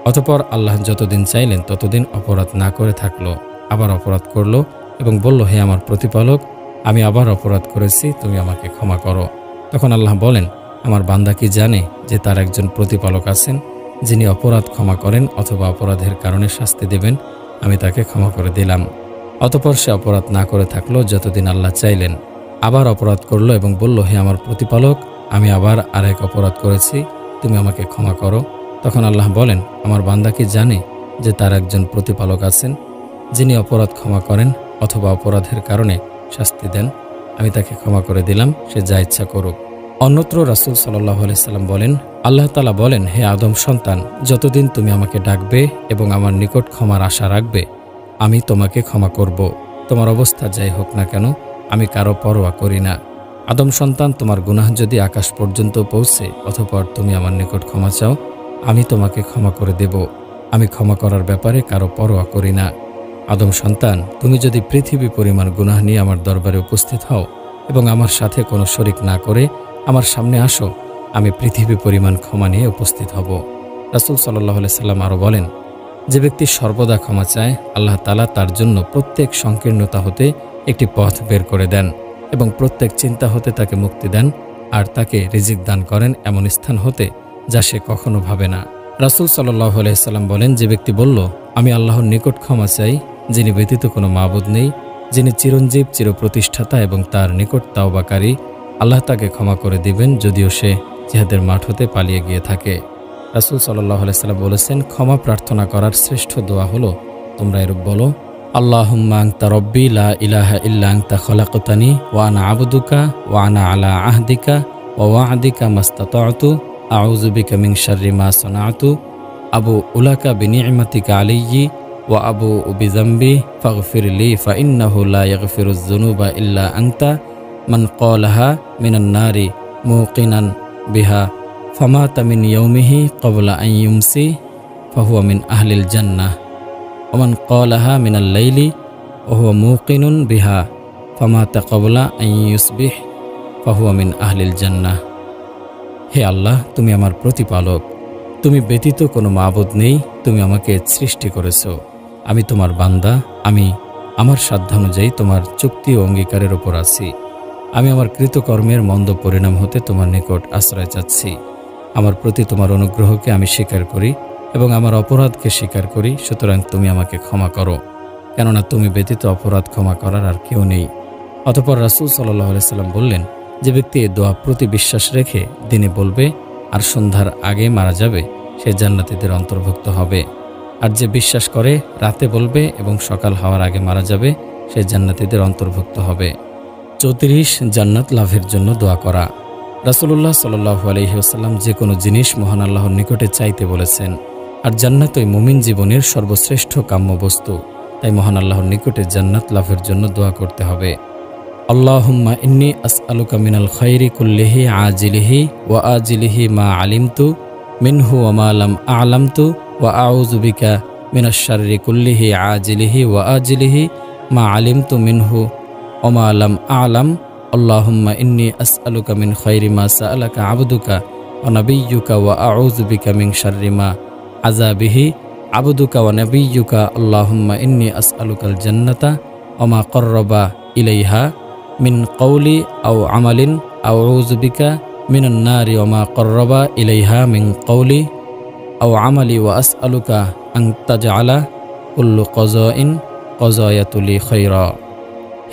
অতঃপর আল্লাহ যতদিন চাইলেন ততদিন অপরাধ না করে থাকলো। আবার অপরাধ করল এবং বলল, হে আমার প্রতিপালক, আমি আবার অপরাধ করেছি, তুমি আমাকে ক্ষমা করো। তখন আল্লাহ বলেন, আমার বান্দা কি জানে যে তার একজন প্রতিপালক আছেন যিনি অপরাধ ক্ষমা করেন অথবা অপরাধের কারণে শাস্তি দেবেন? আমি তাকে ক্ষমা করে দিলাম। অতঃপর সে অপরাধ না করে থাকলো যতদিন আল্লাহ চাইলেন। আবার অপরাধ করল এবং বলল, হে আমার প্রতিপালক, আমি আবার আরেক অপরাধ করেছি, তুমি আমাকে ক্ষমা করো। তখন আল্লাহ বলেন, আমার বান্দা কি জানে যে তার একজন প্রতিপালক আছেন যিনি অপরাধ ক্ষমা করেন অথবা অপরাধের কারণে শাস্তি দেন? আমি তাকে ক্ষমা করে দিলাম, সে যা ইচ্ছা করুক। অন্যত্র রাসূল সাল্লাল্লাহু আলাইহি সাল্লাম বলেন, আল্লাহ তাআলা বলেন, হে আদম সন্তান, যতদিন তুমি আমাকে ডাকবে এবং আমার নিকট ক্ষমার আশা রাখবে, আমি তোমাকে ক্ষমা করব। তোমার অবস্থা যাই হোক না কেন, আমি কারো পরোয়া করি না। আদম সন্তান, তোমার গুনাহ যদি আকাশ পর্যন্ত পৌঁছে অতঃপর তুমি আমার নিকট ক্ষমা চাও, আমি তোমাকে ক্ষমা করে দেব। আমি ক্ষমা করার ব্যাপারে কারো পরোয়া করি না। আদম সন্তান, তুমি যদি পৃথিবী পরিমাণ গুনাহ নিয়ে আমার দরবারে উপস্থিত হও এবং আমার সাথে কোনো শরিক না করে আমার সামনে আসো, আমি পৃথিবী পরিমাণ ক্ষমা নিয়ে উপস্থিত হব। রাসূল সাল্লাল্লাহু আলাইহি সাল্লাম আরও বলেন, যে ব্যক্তি সর্বদা ক্ষমা চায়, আল্লাহ তাআলা তার জন্য প্রত্যেক সংকীর্ণতা হতে একটি পথ বের করে দেন এবং প্রত্যেক চিন্তা হতে তাকে মুক্তি দেন, আর তাকে রিজিক দান করেন এমন স্থান হতে যা সে কখনো ভাবে না। রাসূল সাল্লাল্লাহু আলাইহি সাল্লাম বলেন, যে ব্যক্তি বলল, আমি আল্লাহর নিকট ক্ষমা চাই, যিনি ব্যতীত কোনো মাবুদ নেই, যিনি চিরঞ্জীব, চিরপ্রতিষ্ঠাতা এবং তার নিকট তাওবাকারী, আল্লাহ তাকে ক্ষমা করে দিবেন যদিও সে জিহাদের মাঠ হতে পালিয়ে গিয়ে থাকে। রাসূল সাল্লাল্লাহু আলাইহি সাল্লাম বলেছেন, ক্ষমা প্রার্থনা করার শ্রেষ্ঠ দোয়া হলো তোমরা এরূপ বলো, আল্লাহুম্মা আনতা রব্বি লা ইলাহা ইল্লা আনতা খলাকতানি ওয়া আনা আবদুকা ওয়া আনা আলা আহদিকা ওয়া ওয়া'দিকা মাস্তাতা'তু আউযু বিকা মিন শাররি মা সানা'তু আবু উলাকা বিনি'মাতিকা আলাইয়্যি ওয়া আবুউ বিযামবি ফাগফিরলি ফাইন্নাহু লা ইয়াগফিরুয যুনুবা ইল্লা আনতা মান ক্বালাহা মিনান নারি মুকিনান বিহা ফামাতা মিন ইয়াউমিহি ক্বাবলা আন ইউমসি ফাহুয়া মিন আহলিল জান্নাহ ওয়া মান ক্বালাহা মিনাল লাইলি ওয়া হুয়া মুকিনুন বিহা ফামাতা ক্বাবলা আন ইউসবিহ ফাহুয়া মিন আহলিল জান্নাহ। হে আল্লাহ, তুমি আমার প্রতিপালক, তুমি ব্যতীত কোনো মাবুদ নেই, তুমি আমাকে সৃষ্টি করেছ, আমি তোমার বান্দা, আমি আমার সাধ্যানুযায়ী তোমার চুক্তি ও অঙ্গীকারের ওপর আছি। আমি আমার কৃতকর্মের মন্দ পরিণাম হতে তোমার নিকট আশ্রয় চাচ্ছি। আমার প্রতি তোমার অনুগ্রহকে আমি স্বীকার করি এবং আমার অপরাধকে স্বীকার করি, সুতরাং তুমি আমাকে ক্ষমা করো, কেননা তুমি ব্যতীত অপরাধ ক্ষমা করার আর কেউ নেই। অতঃপর রাসূল সাল্লাল্লাহু আলাইহি সাল্লাম বললেন, যে ব্যক্তি এই দোয়া প্রতি বিশ্বাস রেখে দিনে বলবে আর সন্ধ্যার আগে মারা যাবে, সে জান্নাতীদের অন্তর্ভুক্ত হবে। আর যে বিশ্বাস করে রাতে বলবে এবং সকাল হওয়ার আগে মারা যাবে, সে জান্নাতীদের অন্তর্ভুক্ত হবে। 34 জান্নাত লাভের জন্য দোয়া করা। রাসূলুল্লাহ সাল্লাল্লাহু আলাইহি ওয়াসাল্লাম যে কোনো জিনিস মহান আল্লাহর নিকটে চাইতে বলেছেন, আর জান্নাতই মুমিন জীবনের সর্বশ্রেষ্ঠ কাম্য বস্তু। তাই মহান আল্লাহর নিকটে জান্নাত লাভের জন্য দোয়া করতে হবে। আল্লাহুম্মা ইন্নী আসআলুকা মিনাল খাইরি কুল্লিহি আজিলিহি ওয়া আজিলিহি মা আলিমতু মিনহু ওয়া মা লাম আ'লামতু ওয়া আউযু বিকা মিনাশ শাররি কুল্লিহি আজিলিহি ওয়া আজিলিহি মা আলিমতু মিনহু ওয়া মা লাম আ'লাম। আল্লাহুম্মা ইন্নী আসআলুকা মিন খাইরি মা সাআলাকা আবদুকা ওয়া নাবিয়্যুকা ওয়া আউযু বিকা মিন শাররি মা আযাবিহি আবদুকা ওয়া নাবিয়্যুকা। আল্লাহুম্মা ইন্নী আসআলুকাল জান্নাতা ওয়া মা ক্বাররাবা ইলাইহা মিন কওলি আও আমালিন আউযু বিকা মিনান নারি ওয়া মা ক্বাররাবা ইলাইহা মিন কওলি আও আমালি ওয়া আসআলুকা আন তাজআলা কুল্লু কাযাইন কাযায়াতু লি খায়রা।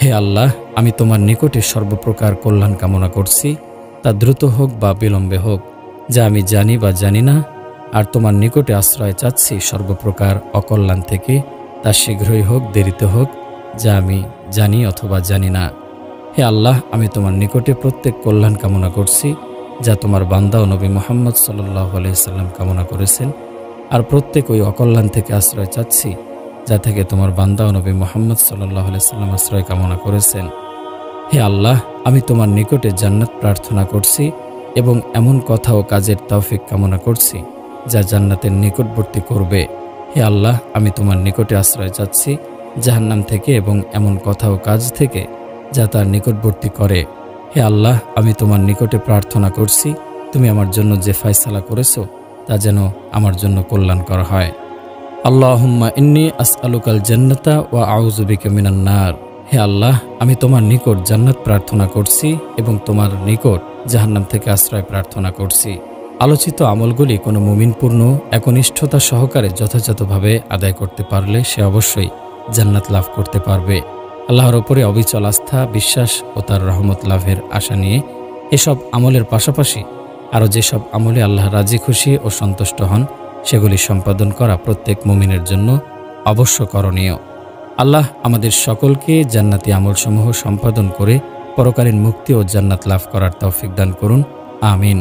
হে আল্লাহ, আমি তোমার নিকটে সর্বপ্রকার কল্যাণ কামনা করছি, তা দ্রুত হোক বা বিলম্বে হোক, যা আমি জানি বা জানি না। আর তোমার নিকটে আশ্রয় চাচ্ছি সর্বপ্রকার অকল্যাণ থেকে, তা শীঘ্রই হোক দেরিতে হোক, যা আমি জানি অথবা জানি না। হে আল্লাহ, আমি তোমার নিকটে প্রত্যেক কল্যাণ কামনা করছি, যা তোমার বান্দা ও নবী মুহাম্মদ সাল্লাল্লাহু আলাইহি সাল্লাম কামনা করেছেন। আর প্রত্যেক ওই অকল্যাণ থেকে আশ্রয় চাচ্ছি, যা থেকে তোমার বান্দা ও নবী মুহাম্মদ সাল্লাল্লাহু আলাইহি সাল্লাম আশ্রয় কামনা করেছেন। হে আল্লাহ, আমি তোমার নিকটে জান্নাত প্রার্থনা করছি এবং এমন কথা ও কাজের তৌফিক কামনা করছি, যা জান্নাতের নিকটবর্তী করবে। হে আল্লাহ, আমি তোমার নিকটে আশ্রয় চাচ্ছি জাহান্নাম থেকে এবং এমন কথা ও কাজ থেকে, যা তার নিকটবর্তী করে। হে আল্লাহ, আমি তোমার নিকটে প্রার্থনা করছি, তুমি আমার জন্য যে ফয়সালা করেছো তা যেন আমার জন্য কল্যাণকর হয়। আল্লাহুম্মা ইন্নী আসআলুকাল জান্নাতা ওয়া আউযু বিকা মিনান নার। হে আল্লাহ, আমি তোমার নিকট জান্নাত প্রার্থনা করছি এবং তোমার নিকট জাহান্নাম থেকে আশ্রয় প্রার্থনা করছি। আলোচিত আমলগুলি কোনো মুমিনপূর্ণ একনিষ্ঠতা সহকারে যথাযথভাবে আদায় করতে পারলে সে অবশ্যই জান্নাত লাভ করতে পারবে। আল্লাহর ওপরে অবিচল আস্থা, বিশ্বাস ও তার রহমত লাভের আশা নিয়ে এসব আমলের পাশাপাশি আরও যেসব আমলে আল্লাহ রাজি খুশি ও সন্তুষ্ট হন, সেগুলি সম্পাদন করা প্রত্যেক মুমিনের জন্য অবশ্য করণীয়। আল্লাহ আমাদের সকলকে জান্নাতি আমলসমূহ সম্পাদন করে পরকালীন মুক্তি ও জান্নাত লাভ করার তৌফিক দান করুন। আমিন।